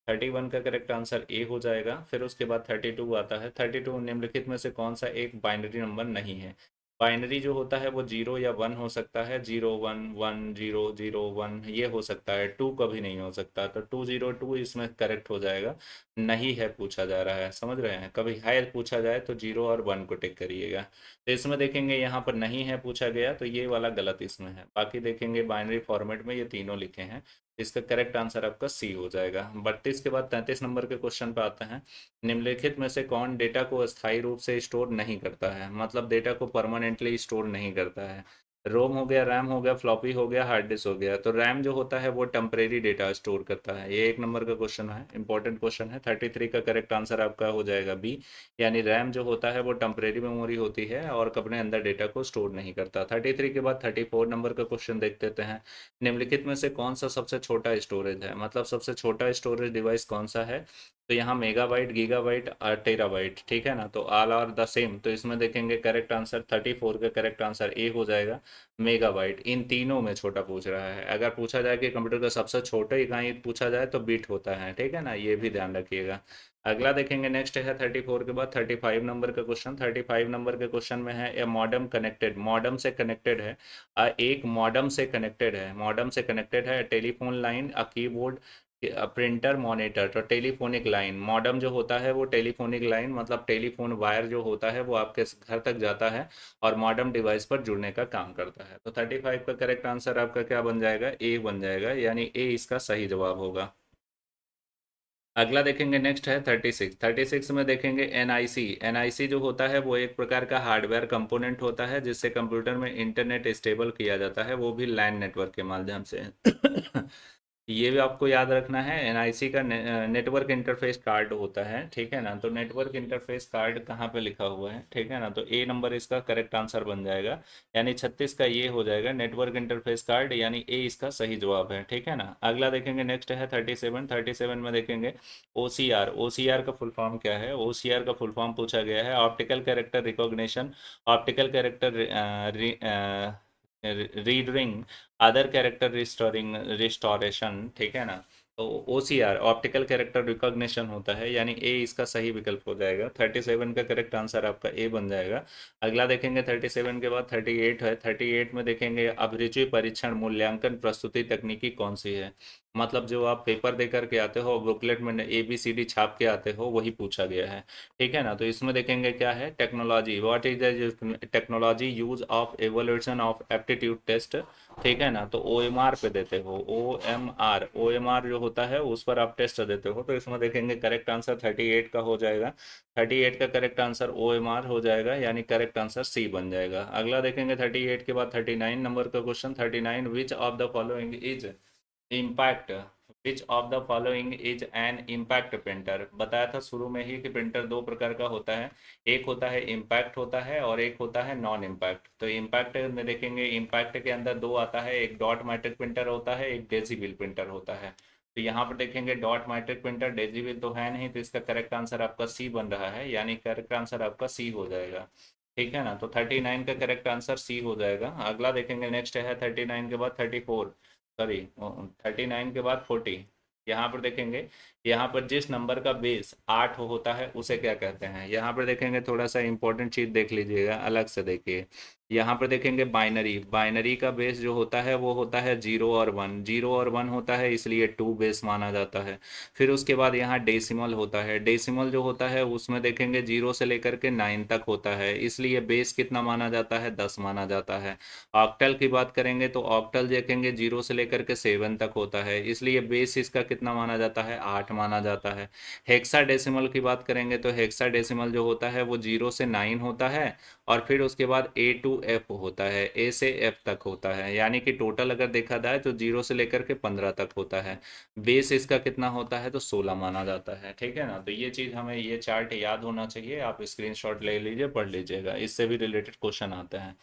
S1: 31 का करेक्ट आंसर ए हो जाएगा। फिर उसके बाद 32 आता है। 32 निम्नलिखित में से कौन सा एक बाइनरी नंबर नहीं है? बाइनरी जो होता है वो 0 या 1 हो सकता है। 0 1 1 0 0 1 ये हो सकता है। 2 कभी नहीं हो सकता। तो 202 इसमें करेक्ट हो जाएगा। नहीं है पूछा जा रहा है, समझ रहे हैं। कभी है पूछा जाए तो 0 और 1 को टिक करिएगा। तो इसमें देखेंगे यहाँ पर नहीं है पूछा गया, तो ये वाला गलत इसमें है। बाकी देखेंगे बाइनरी फॉर्मेट में ये तीनों लिखे हैं। इसका करेक्ट आंसर आपका सी हो जाएगा। 32 के बाद 33 नंबर के क्वेश्चन पे आते हैं। निम्नलिखित में से कौन डेटा को अस्थायी रूप से स्टोर नहीं करता है, मतलब डेटा को परमानेंटली स्टोर नहीं करता है? रोम हो गया, रैम हो गया, फ्लॉपी हो गया, हार्ड डिस्क हो गया। तो रैम जो होता है वो टेम्परेरी डेटा स्टोर करता है। ये 1 नंबर का क्वेश्चन है, इंपॉर्टेंट क्वेश्चन है। 33 का करेक्ट आंसर आपका हो जाएगा बी, यानी रैम जो होता है वो टेम्परेरी मेमोरी होती है और अपने अंदर डेटा को स्टोर नहीं करता। 33 के बाद 34 नंबर का क्वेश्चन देख लेते हैं। निम्नलिखित में से कौन सा सबसे छोटा स्टोरेज है, मतलब सबसे छोटा स्टोरेज डिवाइस कौन सा है? तो यहाँ मेगाबाइट, गीगाबाइट और टेराबाइट, ठीक है ना। तो ऑल आर द सेम। तो इसमें देखेंगे करेक्ट आंसर 34 का करेक्ट आंसर ए हो जाएगा, मेगाबाइट। इन तीनों में छोटा पूछ रहा है। अगर पूछा जाए कि कंप्यूटर का सबसे छोटा इकाई पूछा जाए तो बिट होता है, ठीक है ना, ये भी ध्यान रखिएगा। अगला देखेंगे, नेक्स्ट है 34 के बाद 35 नंबर का क्वेश्चन। 35 नंबर के क्वेश्चन में है ए मॉडम कनेक्टेड, मॉडम से कनेक्टेड है, एक मॉडम से कनेक्टेड है, मॉडम से कनेक्टेड है telephone line, a keyboard, printer, monitor. तो टेलीफोनिक लाइन, मॉडम जो होता है वो टेलीफोनिक लाइन मतलब टेलीफोन वायर जो होता है वो आपके घर तक जाता है और मॉडम डिवाइस पर जुड़ने का काम करता है। तो 35 का करेक्ट आंसर आपका क्या बन जाएगा, ए बन जाएगा, यानी ए इसका सही जवाब होगा। अगला देखेंगे, नेक्स्ट है 36। 36 में देखेंगे एनआईसी। एनआईसी जो होता है वो एक प्रकार का हार्डवेयर कंपोनेंट होता है जिससे कंप्यूटर में इंटरनेट स्टेबल किया जाता है, वो भी लैन नेटवर्क के माध्यम से। ये भी आपको याद रखना है, एनआईसी का नेटवर्क इंटरफेस कार्ड होता है, ठीक है ना। तो नेटवर्क इंटरफेस कार्ड कहाँ पे लिखा हुआ है, ठीक है ना। तो ए नंबर इसका करेक्ट आंसर बन जाएगा, यानी 36 का ये हो जाएगा नेटवर्क इंटरफेस कार्ड, यानी ए इसका सही जवाब है, ठीक है ना। अगला देखेंगे, नेक्स्ट है 37। 37 में देखेंगे ओसीआर। ओसीआर का फुल फॉर्म क्या है, ओसीआर का फुल फॉर्म पूछा गया है, optical character recognition, optical character reading, other character restoring, restoration, ठीक है ना। तो ओसीआर ऑप्टिकल कैरेक्टर रिकॉग्निशन होता है, यानी ए इसका सही विकल्प हो जाएगा। 37 का करेक्ट आंसर आपका ए बन जाएगा। अगला देखेंगे 37 के बाद 38 है। 38 में देखेंगे अभिरुचि परीक्षण मूल्यांकन प्रस्तुति तकनीकी कौन सी है, मतलब जो आप पेपर दे करके आते हो बुकलेट में ABCD छाप के आते हो वही पूछा गया है, ठीक है ना। तो इसमें देखेंगे क्या है, technology, what is the technology use of evolution of aptitude test, ठीक है ना। तो OMR पे देते हो, ओ एम आर जो होता है उस पर आप टेस्ट देते हो। तो इसमें देखेंगे करेक्ट आंसर 38 का हो जाएगा, 38 का करेक्ट आंसर OMR हो जाएगा, यानी करेक्ट आंसर सी बन जाएगा। अगला देखेंगे 38 के बाद 39 नंबर का question. 39, which of the following is impact, which of the following is an impact printer. बताया था शुरू में ही कि प्रिंटर दो प्रकार का होता है, एक होता है इम्पैक्ट होता है और एक होता है नॉन इम्पैक्ट। तो इम्पैक्ट में देखेंगे, इम्पैक्ट के अंदर दो आता है, एक डॉट मैट्रिक प्रिंटर होता है, एक डेजीबिल प्रिंटर होता है। तो यहाँ पर देखेंगे डॉट मैट्रिक प्रिंटर, डेजीबिल तो है नहीं, तो इसका करेक्ट आंसर आपका सी बन रहा है, यानी करेक्ट आंसर आपका सी हो जाएगा, ठीक है ना। तो 39 का करेक्ट आंसर सी हो जाएगा। अगला देखेंगे, नेक्स्ट है 39 के बाद 34, सॉरी 39 के बाद 40। यहाँ पर देखेंगे, यहाँ पर जिस नंबर का बेस 8 होता है उसे क्या कहते हैं। यहाँ पर देखेंगे, थोड़ा सा इंपॉर्टेंट चीज देख लीजिएगा, अलग से देखिए। यहाँ पर देखेंगे बाइनरी, बाइनरी का बेस जो होता है वो होता है 0 और 1, 0 और 1 होता है इसलिए 2 बेस माना जाता है। फिर उसके बाद यहाँ डेसिमल होता है, डेसिमल जो होता है उसमें देखेंगे 0 से लेकर के 9 तक होता है, इसलिए बेस कितना माना जाता है, 10 माना जाता है। ऑक्टल की बात करेंगे तो ऑक्टल देखेंगे 0 से लेकर के 7 तक होता है, इसलिए बेस इसका कितना माना जाता है, 8 माना जाता है। हेक्सा डेसिमल की बात करेंगे तो हेक्सा डेसिमल जो होता है वो 0 से 9 होता है और फिर उसके बाद A to F होता है, A से F तक होता है, यानी कि टोटल अगर देखा जाए तो 0 से लेकर के 15 तक होता है। बेस इसका कितना होता है, तो 16 माना जाता है, ठीक है ना। तो ये चीज़ हमें, ये चार्ट याद होना चाहिए, आप स्क्रीनशॉट ले लीजिए, पढ़ लीजिएगा, इससे भी रिलेटेड क्वेश्चन आते हैं।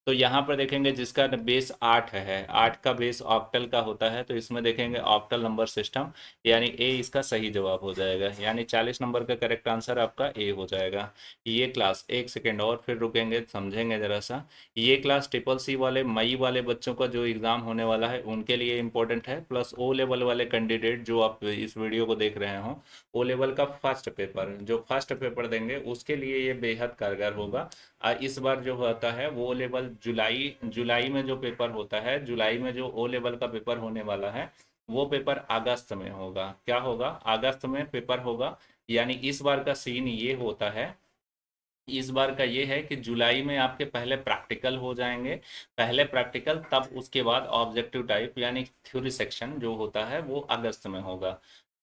S1: तो यहाँ पर देखेंगे जिसका बेस 8 है, 8 का बेस ऑक्टल का होता है, तो इसमें देखेंगे ऑक्टल नंबर सिस्टम, यानी ए इसका सही जवाब हो जाएगा, यानी 40 नंबर का करेक्ट आंसर आपका ए हो जाएगा। ये क्लास, एक सेकेंड और फिर रुकेंगे, समझेंगे ज़रा सा। ये क्लास ट्रिपल C वाले मई वाले बच्चों का जो एग्ज़ाम होने वाला है उनके लिए इम्पोर्टेंट है, प्लस ओ लेवल वाले कैंडिडेट जो आप इस वीडियो को देख रहे हो, ओ लेवल का फर्स्ट पेपर, जो फर्स्ट पेपर देंगे उसके लिए ये बेहद कारगर होगा। इस बार जो होता है वो लेवल जुलाई, जुलाई में जो पेपर होता है, जुलाई में जो ओ लेवल का पेपर होने वाला है वो पेपर अगस्त में होगा। क्या होगा, अगस्त में पेपर होगा, यानी इस बार का सीन ये होता है, इस बार का ये है कि जुलाई में आपके पहले प्रैक्टिकल हो जाएंगे, पहले प्रैक्टिकल, तब उसके बाद ऑब्जेक्टिव टाइप यानी थ्योरी सेक्शन जो होता है वो अगस्त में होगा।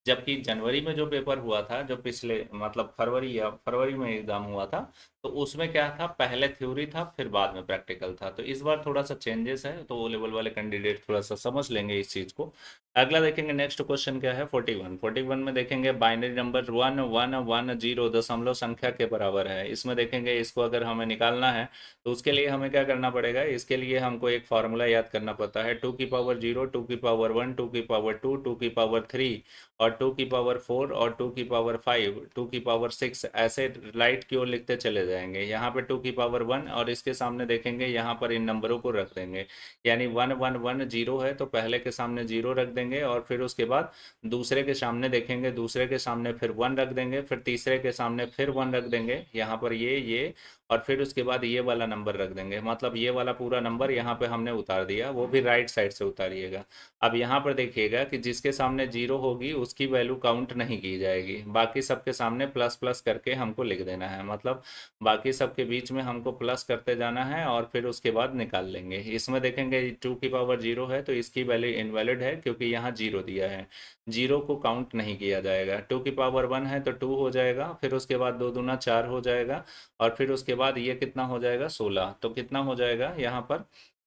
S1: जबकि जनवरी में जो पेपर हुआ था, जो पिछले मतलब फरवरी या फरवरी में एग्जाम हुआ था, तो उसमें क्या था, पहले थ्योरी था फिर बाद में प्रैक्टिकल था। तो इस बार थोड़ा सा चेंजेस है, तो वो लेवल वाले कैंडिडेट थोड़ा सा समझ लेंगे इस चीज़ को। अगला देखेंगे, नेक्स्ट क्वेश्चन क्या है, 41। 41 में देखेंगे बाइनरी नंबर 1110 दशमलव संख्या के बराबर है। इसमें देखेंगे इसको अगर हमें निकालना है तो उसके लिए हमें क्या करना पड़ेगा, इसके लिए हमको एक फार्मूला याद करना पड़ता है, 2 की पावर 0, 2 की पावर 1, 2 की पावर 2, 2 की पावर 3 और 2 की पावर 4 और 2 की पावर 5, 2 की पावर 6, ऐसे राइट की ओर लिखते चले जाएंगे। यहाँ पे 2 की पावर 1 और इसके सामने देखेंगे, यहाँ पर इन नंबरों को रख देंगे। यानी 1 1 1 0 है तो पहले के सामने 0 रख देंगे, और फिर उसके बाद दूसरे के सामने देखेंगे, दूसरे के सामने फिर 1 रख देंगे, फिर तीसरे के सामने फिर 1 रख देंगे, यहाँ पर ये, और फिर उसके बाद ये वाला नंबर रख देंगे। मतलब ये वाला पूरा नंबर यहाँ पे हमने उतार दिया, वो भी राइट साइड से उतारिएगा। अब यहाँ पर देखिएगा कि जिसके सामने 0 होगी उसकी वैल्यू काउंट नहीं की जाएगी, बाकी सबके सामने प्लस प्लस करके हमको लिख देना है। मतलब बाकी सबके बीच में हमको प्लस करते जाना है और फिर उसके बाद निकाल लेंगे। इसमें देखेंगे 2 की पावर 0 है तो इसकी वैल्यू इनवैलिड है, क्योंकि यहाँ 0 दिया है, 0 को काउंट नहीं किया जाएगा। 2 की पावर 1 है तो 2 हो जाएगा, फिर उसके बाद 2 दूना 4 हो जाएगा, और फिर उसके बाद ये कितना हो जाएगा, 16। तो कितना हो जाएगा यहाँ पर,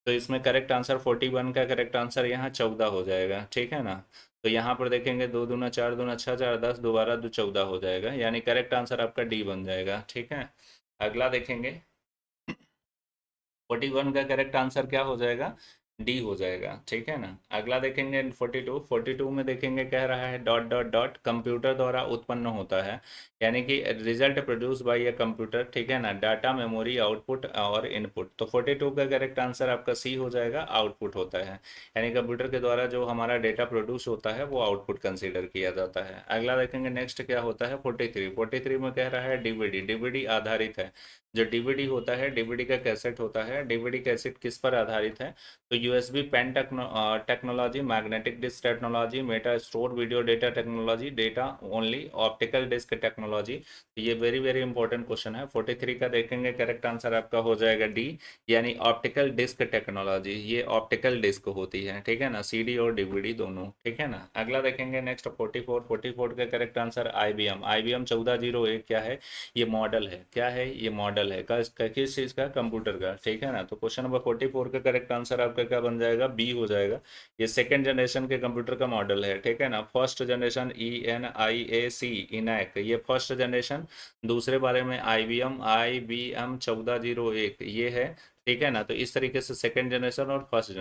S1: तो इसमें करेक्ट आंसर 41 का करेक्ट आंसर यहाँ 14 हो जाएगा, ठीक है ना। तो यहाँ पर देखेंगे 2 दूना 4, 2 दूना 6, 4 10, दोबारा 2 14 हो जाएगा, यानी करेक्ट आंसर आपका डी बन जाएगा, ठीक है। अगला देखेंगे, 41 का करेक्ट आंसर क्या हो जाएगा, डी हो जाएगा, ठीक है ना। अगला देखेंगे 42 में देखेंगे, कह रहा है डॉट डॉट डॉट कंप्यूटर द्वारा उत्पन्न होता है, यानी कि result produce by a computer, ठीक है ना, डाटा मेमोरी आउटपुट और इनपुट। तो 42 का करेक्ट आंसर आपका सी हो जाएगा, आउटपुट होता है, यानी कंप्यूटर के द्वारा जो हमारा डेटा प्रोड्यूस होता है वो आउटपुट कंसीडर किया जाता है। अगला देखेंगे नेक्स्ट क्या होता है, 43 में कह रहा है डीवीडी, डीवीडी आधारित है। जो डीवीडी होता है, डीवीडी का कैसेट होता है, डीवीडी कैसेट किस पर आधारित है, तो USB pen technology, magnetic disk technology, meta store video data technology, data only, optical disk technology. तो ये वेरी वेरी इंपॉर्टेंट क्वेश्चन है। 43 का देखेंगे करेक्ट आंसर आपका हो जाएगा डी, यानी ऑप्टिकल डिस्क टेक्नोलॉजी। ये ऑप्टिकल डिस्क होती है, ठीक है ना, सीडी और डीवीडी दोनों, ठीक है ना। अगला देखेंगे नेक्स्ट 44 का करेक्ट आंसर आईबीएम, आईबीएम 1401 क्या है, ये मॉडल है, क्या है, ये मॉडल है किस चीज़ का, कंप्यूटर का, ठीक है ना। तो क्वेश्चन नंबर 44 का करेक्ट आंसर आपका क्या बन जाएगा, बी हो जाएगा। ये सेकंड जनरेशन के कंप्यूटर का मॉडल है, ठीक है ना। फर्स्ट जनरेशन ENIAC, इनैक, ये फर्स्ट जनरेशन। दूसरे बारे में IBM 1401 ये है, ठीक है ना। तो इस तरीके से सेकंड जनरेशन और फर्स्ट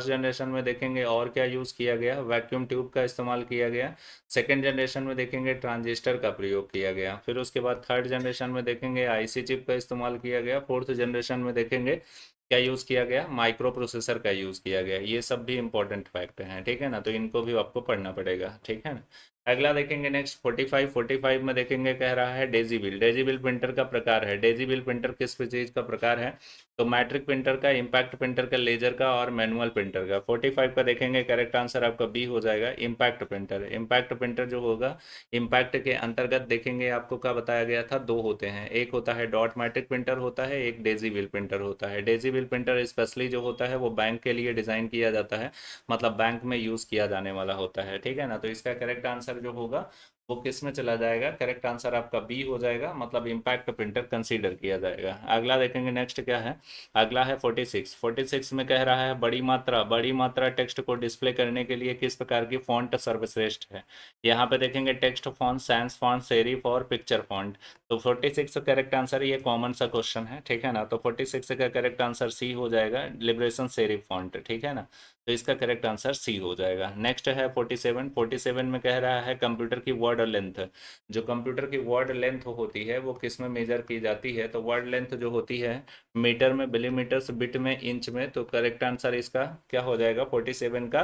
S1: जनरेशन में देखेंगे और क्या यूज़ किया गया, वैक्यूम ट्यूब का इस्तेमाल किया गया। सेकेंड जनरेशन में देखेंगे ट्रांजिस्टर का प्रयोग किया गया। फिर उसके बाद थर्ड जनरेशन में देखेंगे आईसी चिप का इस्तेमाल किया गया। फोर्थ जनरेशन में देखेंगे क्या यूज़ किया गया, माइक्रो प्रोसेसर का यूज़ किया गया। ये सब भी इंपॉर्टेंट फैक्ट हैं, ठीक है ना, तो इनको भी आपको पढ़ना पड़ेगा, ठीक है ना। अगला देखेंगे नेक्स्ट 45 में देखेंगे, कह रहा है डेजीबिल, डेजीबिल प्रिंटर का प्रकार है। डेजीबिल प्रिंटर किस चीज़ का प्रकार है, तो मैट्रिक प्रिंटर का, इम्पैक्ट प्रिंटर का, लेजर का और मैनुअल प्रिंटर का। 45 का देखेंगे करेक्ट आंसर आपका बी हो जाएगा, इम्पैक्ट प्रिंटर। इम्पैक्ट प्रिंटर जो होगा, इम्पैक्ट के अंतर्गत देखेंगे आपको क्या बताया गया था, दो होते हैं, एक होता है डॉट मैट्रिक प्रिंटर होता है, एक डेजीबिल प्रिंटर होता है। डेजीबिल प्रिंटर स्पेशली जो होता है वो बैंक के लिए डिज़ाइन किया जाता है, मतलब बैंक में यूज़ किया जाने वाला होता है, ठीक है ना। तो इसका करेक्ट आंसर जो होगा वो किस में चला जाएगा, करेक्ट आंसर आपका बी हो जाएगा, मतलब इम्पैक्ट प्रिंटर कंसीडर किया जाएगा। अगला देखेंगे नेक्स्ट क्या है, अगला है 46 में कह रहा है बड़ी मात्रा टेक्स्ट को डिस्प्ले करने के लिए किस प्रकार की फॉन्ट सर्वश्रेष्ठ है। यहाँ पे देखेंगे text font, sans font, serif और पिक्चर फॉन्ट। तो 46 करेक्ट आंसर, ये कॉमन सा क्वेश्चन है, ठीक है ना। तो 46 का करेक्ट आंसर सी हो जाएगा, लिबरेशन सेरिफ फॉन्ट, ठीक है ना। तो इसका करेक्ट आंसर सी हो जाएगा। नेक्स्ट है 47 में कह रहा है कंप्यूटर की वर्ड लेंथ। जो कंप्यूटर की वर्ड लेंथ होती है वो किस में मेजर की जाती है, तो वर्ड लेंथ जो होती है मीटर में, मिलीमीटर, बिट में, इंच में। तो करेक्ट आंसर इसका क्या हो जाएगा, 47 का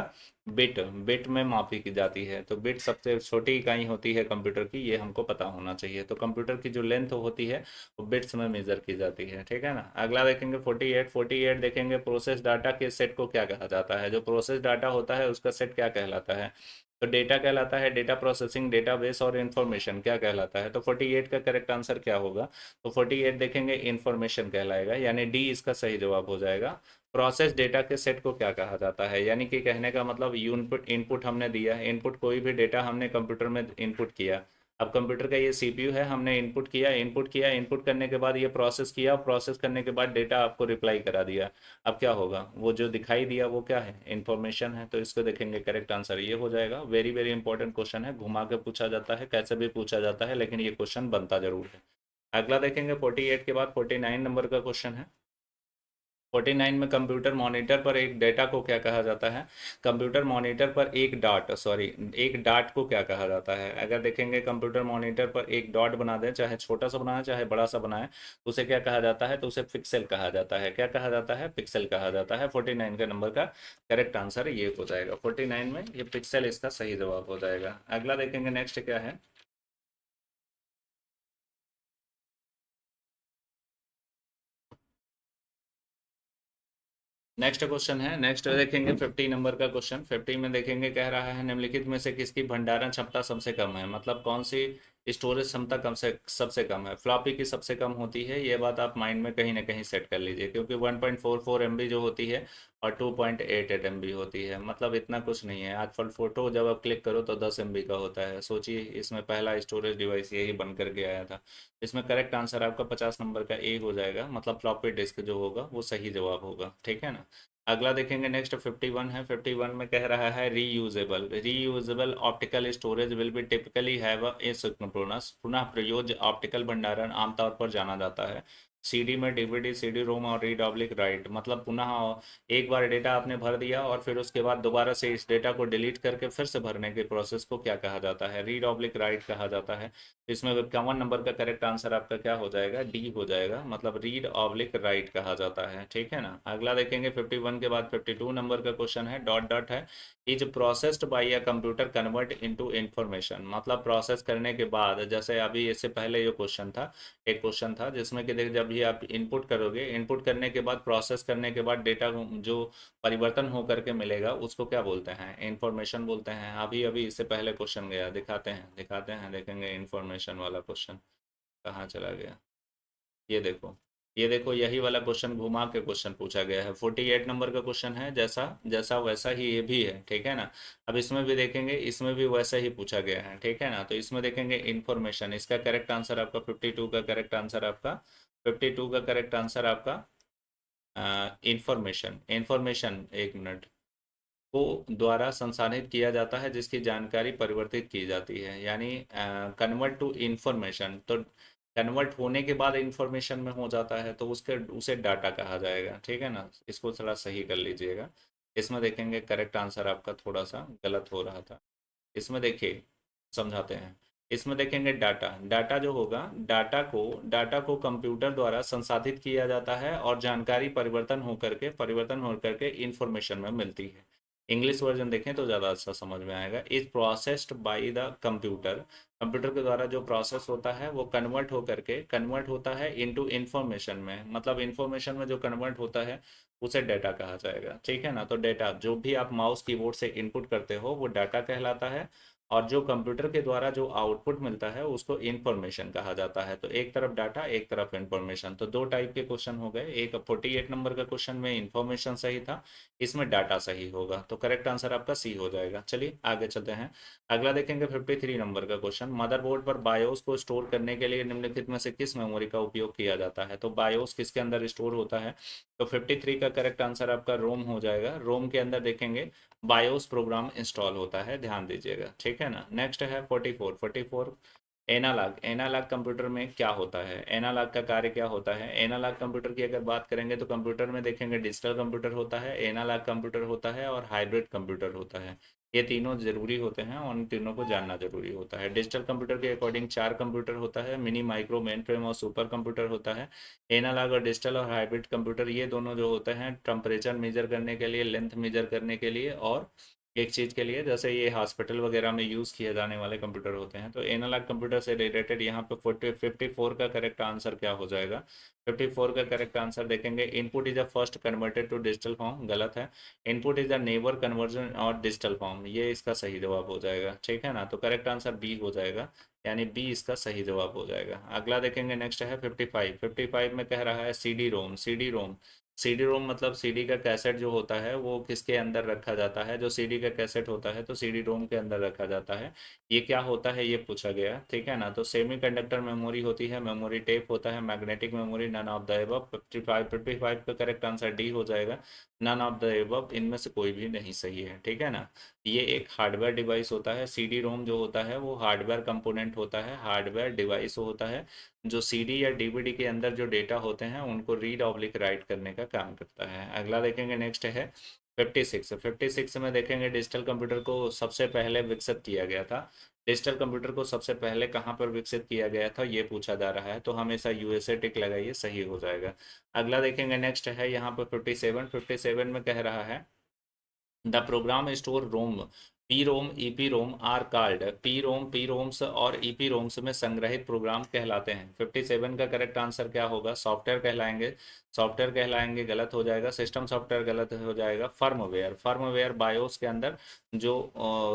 S1: बिट, बिट में मापी की जाती है। तो बिट सबसे छोटी इकाई होती है कंप्यूटर की, ये हमको पता होना चाहिए। तो कंप्यूटर की जो लेंथ होती है वो बिट्स में मेजर की जाती है, ठीक है ना। अगला देखेंगे 48 देखेंगे प्रोसेस डाटा के सेट को क्या कहा जाता है। जो प्रोसेस डाटा होता है उसका सेट क्या कहलाता है, तो डेटा कहलाता है, डेटा प्रोसेसिंग, डेटाबेस और इन्फॉर्मेशन क्या कहलाता है। तो 48 का करेक्ट आंसर क्या होगा, तो 48 देखेंगे इन्फॉर्मेशन कहलाएगा, यानी डी इसका सही जवाब हो जाएगा। प्रोसेस डेटा के सेट को क्या कहा जाता है, यानी कि कहने का मतलब इनपुट, इनपुट हमने दिया, इनपुट कोई भी डेटा हमने कंप्यूटर में इनपुट किया। अब कंप्यूटर का ये सीपीयू है, हमने इनपुट करने के बाद ये प्रोसेस किया, प्रोसेस करने के बाद डेटा आपको रिप्लाई करा दिया। अब क्या होगा, वो जो दिखाई दिया वो क्या है, इन्फॉर्मेशन है। तो इसको देखेंगे करेक्ट आंसर ये हो जाएगा। वेरी वेरी इंपॉर्टेंट क्वेश्चन है, घुमा के पूछा जाता है, कैसे भी पूछा जाता है, लेकिन ये क्वेश्चन बनता जरूर है। अगला देखेंगे 48 के बाद 49 नंबर का क्वेश्चन है। 49 में कंप्यूटर मॉनिटर पर एक डेटा को क्या कहा जाता है? कंप्यूटर मॉनिटर पर एक डॉट, सॉरी, एक डॉट को क्या कहा जाता है? अगर देखेंगे कंप्यूटर मॉनिटर पर एक डॉट बना दें, चाहे छोटा सा बनाए चाहे बड़ा सा बनाए, तो उसे क्या कहा जाता है? तो उसे पिक्सल कहा जाता है। क्या कहा जाता है? पिक्सल कहा जाता है। 49 का नंबर का करेक्ट आंसर ये हो जाएगा। 49 में ये पिक्सल इसका सही जवाब हो जाएगा। अगला देखेंगे नेक्स्ट क्या है। नेक्स्ट क्वेश्चन है, नेक्स्ट देखेंगे 50 नंबर का क्वेश्चन। 50 में देखेंगे कह रहा है निम्नलिखित में से किसकी भंडारण क्षमता सबसे कम है? मतलब कौन सी स्टोरेज क्षमता कम से सबसे कम है? फ्लॉपी की सबसे कम होती है, ये बात आप माइंड में कहीं ना कहीं सेट कर लीजिए, क्योंकि 1.44 MB जो होती है और 2.88 MB होती है, मतलब इतना कुछ नहीं है। आजकल फोटो जब आप क्लिक करो तो 10 MB का होता है। सोचिए इसमें पहला स्टोरेज डिवाइस यही बन करके आया था। इसमें करेक्ट आंसर आपका 50 नंबर का ए हो जाएगा, मतलब फ्लॉपी डिस्क जो होगा वो सही जवाब होगा। ठीक है ना। अगला देखेंगे नेक्स्ट 51 है। 51 में कह रहा है reusable optical storage will be typically have a synchronous, पुनः प्रयोज्य ऑप्टिकल भंडारण आमतौर पर जाना जाता है। सीडी में डीवीडी, सीडी रोम और रीड ऑब्लिक राइट, मतलब पुनः एक बार डेटा आपने भर दिया और फिर उसके बाद दोबारा से इस डेटा को डिलीट करके फिर से भरने के प्रोसेस को क्या कहा जाता है? रीड ऑब्लिक राइट कहा जाता है। इसमें 51 नंबर का करेक्ट आंसर आपका क्या हो जाएगा? डी हो जाएगा, मतलब रीड ऑब्लिक राइट कहा जाता है। ठीक है ना। अगला देखेंगे 51 के बाद 52 नंबर का क्वेश्चन है। डॉट डॉट है, is processed bye a computer convert into information, मतलब प्रोसेस करने के बाद, जैसे अभी इससे पहले ये क्वेश्चन था, एक क्वेश्चन था जिसमें कि देख, जब भी आप इनपुट करोगे, इनपुट करने के बाद प्रोसेस करने के बाद डेटा जो परिवर्तन हो करके मिलेगा उसको क्या बोलते हैं? इंफॉर्मेशन बोलते हैं। अभी अभी इससे पहले क्वेश्चन गया, दिखाते हैं देखेंगे इंफॉर्मेशन वाला क्वेश्चन कहाँ चला गया। ये देखो, ये देखो, यही वाला क्वेश्चन घुमा के क्वेश्चन पूछा गया है। 48 नंबर का क्वेश्चन है, जैसा जैसा वैसा ही ये भी है। ठीक है ना। अब इसमें भी देखेंगे, इसमें भी वैसा ही पूछा गया है। ठीक है ना। तो इसमें देखेंगे इंफॉर्मेशन, इसका करेक्ट आंसर आपका 52 का करेक्ट आंसर आपका 52 का करेक्ट आंसर आपका इंफॉर्मेशन। इंफॉर्मेशन, एक मिनट, को द्वारा संसाधित किया जाता है जिसकी जानकारी परिवर्तित की जाती है, यानी कन्वर्ट टू इंफॉर्मेशन। तो कन्वर्ट होने के बाद इंफॉर्मेशन में हो जाता है तो उसके उसे डाटा कहा जाएगा। ठीक है ना। इसको थोड़ा सही कर लीजिएगा। इसमें देखेंगे करेक्ट आंसर आपका थोड़ा सा गलत हो रहा था। इसमें देखिए, समझाते हैं। इसमें देखेंगे डाटा, डाटा जो होगा, डाटा को कंप्यूटर द्वारा संसाधित किया जाता है और जानकारी परिवर्तन हो करके इंफॉर्मेशन में मिलती है। इंग्लिश वर्जन देखें तो ज़्यादा अच्छा समझ में आएगा। Is processed by the computer, computer के द्वारा जो प्रोसेस होता है वो कन्वर्ट होता है इनटू इंफॉर्मेशन में, मतलब इंफॉर्मेशन में जो कन्वर्ट होता है उसे डाटा कहा जाएगा। ठीक है ना। तो डाटा जो भी आप माउस कीबोर्ड से इनपुट करते हो वो डाटा कहलाता है, और जो कंप्यूटर के द्वारा जो आउटपुट मिलता है उसको इंफॉर्मेशन कहा जाता है। तो एक तरफ डाटा, एक तरफ इंफॉर्मेशन, तो दो टाइप के क्वेश्चन हो गए। एक 48 नंबर का क्वेश्चन में इंफॉर्मेशन सही था, इसमें डाटा सही होगा, तो करेक्ट आंसर आपका सी हो जाएगा। चलिए आगे चलते हैं। अगला देखेंगे 53 नंबर का क्वेश्चन। मदरबोर्ड पर बायोस को स्टोर करने के लिए निम्नलिखित में से किस मेमोरी का उपयोग किया जाता है? तो बायोस किसके अंदर स्टोर होता है? तो 53 का करेक्ट आंसर आपका रोम हो जाएगा। रोम के अंदर देखेंगे बायोस प्रोग्राम इंस्टॉल होता है, ध्यान दीजिएगा। ठीक है ना। नेक्स्ट है 44। एनालॉग, एनालॉग कंप्यूटर में क्या होता है? एनालॉग का कार्य क्या होता है? एनालॉग कंप्यूटर की अगर बात करेंगे तो कंप्यूटर में देखेंगे डिजिटल कंप्यूटर होता है, एनालॉग कंप्यूटर होता है और हाइब्रिड कंप्यूटर होता है। ये तीनों जरूरी होते हैं और उन तीनों को जानना जरूरी होता है। डिजिटल कंप्यूटर के अकॉर्डिंग चार कंप्यूटर होता है, मिनी, माइक्रो, मेन फ्रेम और सुपर कंप्यूटर होता है। एनालॉग और डिजिटल और हाइब्रिड कंप्यूटर ये दोनों जो होते हैं टेम्परेचर मेजर करने के लिए, लेंथ मेजर करने के लिए और एक चीज़ के लिए, जैसे ये हॉस्पिटल वगैरह में यूज़ किए जाने वाले कंप्यूटर होते हैं। तो एनालॉग कंप्यूटर से रिलेटेड यहाँ पे 54 का करेक्ट आंसर क्या हो जाएगा? 54 का करेक्ट आंसर देखेंगे, input is a first converted to digital form, गलत है। Input is a never conversion और डिजिटल फॉर्म, ये इसका सही जवाब हो जाएगा। ठीक है ना। तो करेक्ट आंसर बी हो जाएगा, यानी बी इसका सही जवाब हो जाएगा। अगला देखेंगे नेक्स्ट है 55। 55 में कह रहा है CD ROM, CD ROM, CD ROM मतलब सीडी का कैसेट जो होता है वो किसके अंदर रखा जाता है? जो सीडी का कैसेट होता है तो सीडी रोम के अंदर रखा जाता है। ये क्या होता है ये पूछा गया। ठीक है ना। तो सेमी कंडक्टर मेमोरी होती है, मेमोरी टेप होता है, magnetic memory, none of the above. 55 का करेक्ट आंसर डी हो जाएगा। नन ऑफ द एबव, इनमें से कोई भी नहीं सही है, ठीक है ना। ये एक हार्डवेयर डिवाइस होता है, सीडी रोम जो होता है वो हार्डवेयर कंपोनेंट होता है, हार्डवेयर डिवाइस होता है जो सीडी या डीवीडी के अंदर जो डेटा होते हैं उनको रीड ऑब्लिक राइट करने का काम करता है। अगला देखेंगे, नेक्स्ट है 56। 56 में देखेंगे डिजिटल कंप्यूटर को सबसे पहले विकसित किया गया था। डिजिटल कंप्यूटर को सबसे पहले कहाँ पर विकसित किया गया था ये पूछा जा रहा है, तो हमेशा यूएसए टिक लगाइए, सही हो जाएगा। अगला देखेंगे, नेक्स्ट है यहाँ पर 57। 57 में कह रहा है the program store ROM, P ROM, E P ROM or card, P ROMs और ई पी रोम्स में संग्रहित प्रोग्राम कहलाते हैं। 57 का करेक्ट आंसर क्या होगा? सॉफ्टवेयर कहलाएंगे, सॉफ्टवेयर कहलाएंगे, गलत हो जाएगा। सिस्टम सॉफ्टवेयर गलत हो जाएगा। फर्मवेयर, फर्मवेयर बायोस के अंदर जो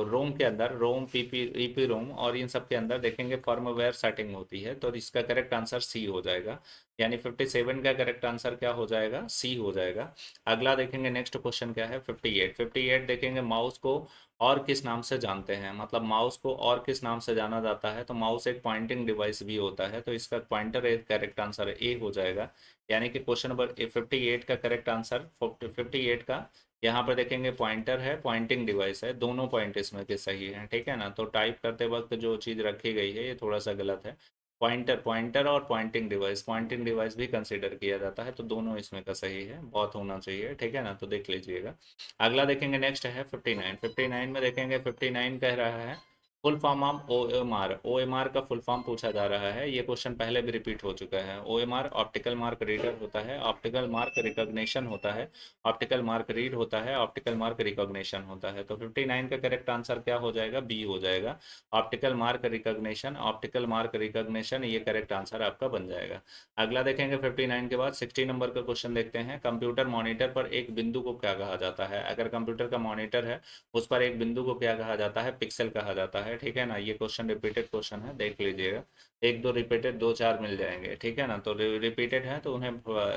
S1: रोम के अंदर रोम, पीपी, ईपी रोम और इन सब के अंदर देखेंगे फर्मवेयर सेटिंग होती है, तो इसका करेक्ट आंसर सी हो जाएगा। यानी 57 का करेक्ट आंसर क्या हो जाएगा? सी हो जाएगा। अगला देखेंगे, नेक्स्ट क्वेश्चन क्या है? 58। 58 देखेंगे, माउस को और किस नाम से जानते हैं, मतलब माउस को और किस नाम से जाना जाता है, तो माउस एक पॉइंटिंग डिवाइस भी होता है, तो इसका पॉइंटर एक करेक्ट आंसर ए हो जाएगा। यानी कि क्वेश्चन नंबर 58 का करेक्ट आंसर 58 का यहाँ पर देखेंगे पॉइंटर है, पॉइंटिंग डिवाइस है, दोनों पॉइंट इसमें के सही हैं, ठीक है ना। तो टाइप करते वक्त जो चीज़ रखी गई है ये थोड़ा सा गलत है। पॉइंटर, पॉइंटर और पॉइंटिंग डिवाइस भी कंसिडर किया जाता है, तो दोनों इसमें का सही है, बहुत होना चाहिए, ठीक है ना, तो देख लीजिएगा। अगला देखेंगे, नेक्स्ट है 59। 59 में देखेंगे, 59 कह रहा है full form of O M R. O M R का फुल फॉर्म पूछा जा रहा है, ये क्वेश्चन पहले भी रिपीट हो चुका है। O M R optical mark reader होता है, ऑप्टिकल मार्क रिकॉग्निशन होता है, ऑप्टिकल मार्क रीड होता है, ऑप्टिकल मार्क रिकॉग्निशन होता है। तो 59 का करेक्ट आंसर क्या हो जाएगा? बी हो जाएगा। Optical mark recognition, optical mark recognition, ये करेक्ट आंसर आपका बन जाएगा। अगला देखेंगे 59 के बाद 60 नंबर का क्वेश्चन देखते हैं। कंप्यूटर मॉनिटर पर एक बिंदु को क्या कहा जाता है? अगर कंप्यूटर का मॉनिटर है उस पर एक बिंदु को क्या कहा जाता है? पिक्सल कहा जाता है, ठीक है ना। ये क्वेश्चन रिपीटेड क्वेश्चन है, देख लीजिएगा। एक दो रिपीटेड, दो चार मिल जाएंगे, ठीक है ना। तो रिपीटेड है तो उन्हें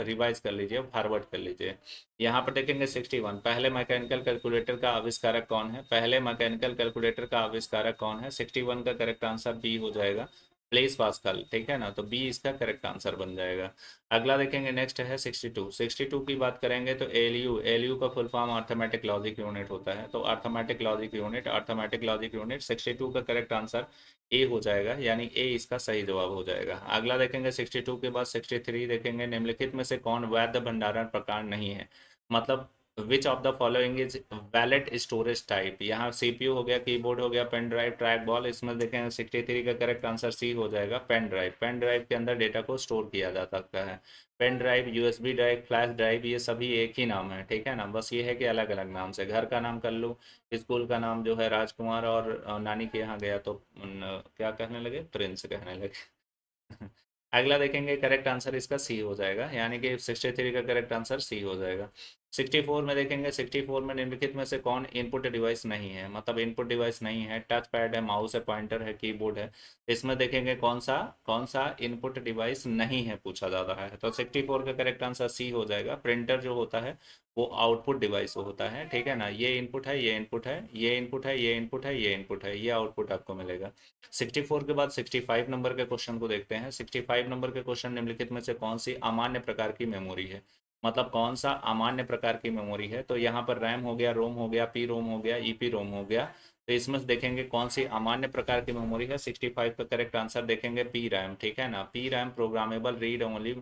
S1: रिवाइज कर लीजिए, फॉरवर्ड कर लीजिए। यहाँ पर देखेंगे 61, पहले मैकेनिकल कैलकुलेटर का आविष्कारक कौन है? पहले मैकेनिकल कैलकुलेटर का आविष्कारक कौन है? 61 का करेक्ट आंसर बी हो जाएगा, ब्लेस पास्कल, ठीक है ना। तो बी इसका करेक्ट आंसर बन जाएगा। अगला देखेंगे, नेक्स्ट है 62। 62 की बात करेंगे तो एलयू, एलयू का full form arithmetic logic unit होता है, तो arithmetic logic unit, arithmetic logic unit 62 का करेक्ट आंसर ए हो जाएगा, यानी ए इसका सही जवाब हो जाएगा। अगला देखेंगे 62 के बाद 63 देखेंगे, निम्नलिखित में से कौन वैध भंडारण प्रकार नहीं है? मतलब विच of the following is valid storage type? यहाँ सीपीयू हो गया, कीबोर्ड हो गया, पेन ड्राइव, ट्रैक बॉल, इसमें देखेंगे 63 का करेक्ट आंसर सी हो जाएगा, पेन ड्राइव। पेन ड्राइव के अंदर डेटा को स्टोर किया जा सकता है। Pen drive, USB drive, flash drive, ये सभी एक ही नाम है, ठीक है ना, बस ये है कि अलग अलग नाम से। घर का नाम कर लो, स्कूल का नाम जो है राजकुमार, और नानी के यहाँ गया तो क्या कहने लगे? प्रिंस कहने लगे। अगला देखेंगे, करेक्ट आंसर इसका सी हो जाएगा, यानी कि 63 का करेक्ट आंसर सी हो जाएगा। 64 में देखेंगे, 64 में निम्नलिखित में से कौन इनपुट डिवाइस नहीं है? मतलब इनपुट डिवाइस नहीं है, टच पैड है, माउस है, पॉइंटर है, कीबोर्ड है, इसमें देखेंगे कौन सा इनपुट डिवाइस नहीं है पूछा जा रहा है। तो 64 का करेक्ट आंसर सी हो जाएगा। प्रिंटर जो होता है वो आउटपुट डिवाइस होता है, ठीक है ना। ये इनपुट है, ये इनपुट है, ये इनपुट है, ये इनपुट है, ये इनपुट है, ये आउटपुट आपको मिलेगा। 64 के बाद 65 नंबर के क्वेश्चन को देखते हैं। 65 नंबर के क्वेश्चन, निम्नलिखित में से कौन सी अमान्य प्रकार की मेमोरी है? मतलब कौन सा अमान्य प्रकार की मेमोरी है? तो यहाँ पर रैम हो गया, रोम हो गया, पी रोम हो गया, ईपी रोम हो गया, तो इसमें से देखेंगे कौन सी अमान्य प्रकार की मेमोरी है। 65 का करेक्ट आंसर देखेंगे पी रैम, ठीक है ना। P RAM programmable read only,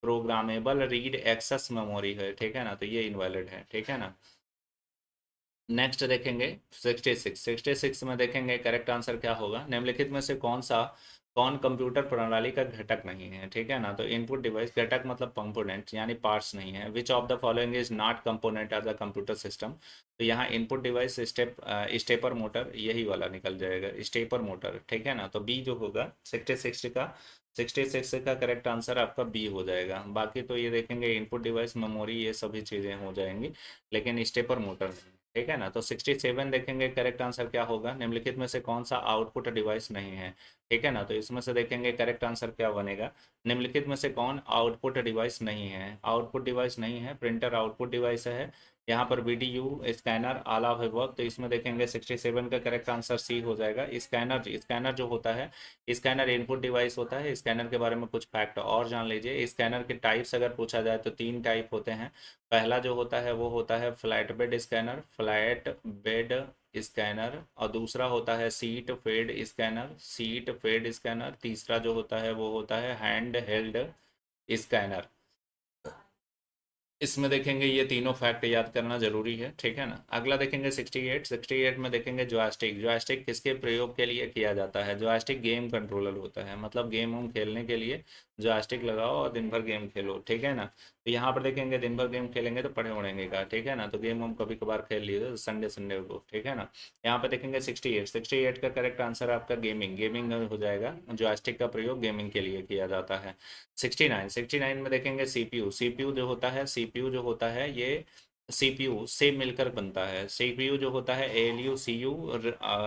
S1: programmable read access memory है, ठीक है ना, तो ये इनवैलिड है, ठीक है ना। नेक्स्ट देखेंगे 66। 66 में देखेंगे करेक्ट आंसर क्या होगा? निम्नलिखित में से कौन कंप्यूटर प्रणाली का घटक नहीं है? ठीक है ना, तो इनपुट डिवाइस, घटक मतलब कंपोनेंट यानी पार्ट्स नहीं है। Which of the following is not component as a computer system? तो यहाँ इनपुट डिवाइस स्टेपर मोटर, यही वाला निकल जाएगा, स्टेपर मोटर, ठीक है ना। तो बी जो होगा 66 का करेक्ट आंसर आपका बी हो जाएगा। बाकी तो ये देखेंगे इनपुट डिवाइस, मेमोरी, ये सभी चीज़ें हो जाएंगी, लेकिन स्टेपर मोटर नहीं, ठीक है ना। तो 67 देखेंगे करेक्ट आंसर क्या होगा? निम्नलिखित में से कौन सा आउटपुट डिवाइस नहीं है? ठीक है ना। तो इसमें से देखेंगे करेक्ट आंसर क्या बनेगा, निम्नलिखित में से कौन आउटपुट डिवाइस नहीं है। आउटपुट डिवाइस नहीं है, प्रिंटर आउटपुट डिवाइस है। यहाँ पर VDU, scanner, all of above. तो इसमें देखेंगे 67 का करेक्ट आंसर सी हो जाएगा। स्कैनर, स्कैनर जो होता है, स्कैनर इनपुट डिवाइस होता है। स्कैनर के बारे में कुछ फैक्ट और जान लीजिए। स्कैनर के टाइप्स अगर पूछा जाए तो 3 टाइप होते हैं। पहला जो होता है वो होता है flat bed scanner, flat bed scanner. और दूसरा होता है sheet fed scanner, sheet fed scanner. तीसरा जो होता है वो होता है हैंड हेल्ड स्कैनर। इसमें देखेंगे ये तीनों फैक्ट याद करना जरूरी है, ठीक है ना। अगला देखेंगे 68। 68 में देखेंगे जॉयस्टिक। जॉयस्टिक किसके प्रयोग के लिए किया जाता है। जॉयस्टिक गेम कंट्रोलर होता है, मतलब गेम हम खेलने के लिए जॉयस्टिक लगाओ और दिन भर गेम खेलो, ठीक है ना। तो यहाँ पर देखेंगे दिन भर गेम खेलेंगे तो पढ़े उड़ेंगे का, ठीक है ना। तो गेम हम कभी कभार खेल लिए संडे संडे को, ठीक है ना। यहाँ पर देखेंगे 68। 68 का करेक्ट आंसर आपका गेमिंग, गेमिंग हो जाएगा। जॉयस्टिक का प्रयोग गेमिंग के लिए किया जाता है। 69। 69 में देखेंगे सीपीयू। सीपीयू जो होता है, सीपीयू जो होता है ये सीपीयू से मिलकर बनता है। सीपीयू जो होता है एएलयू सीयू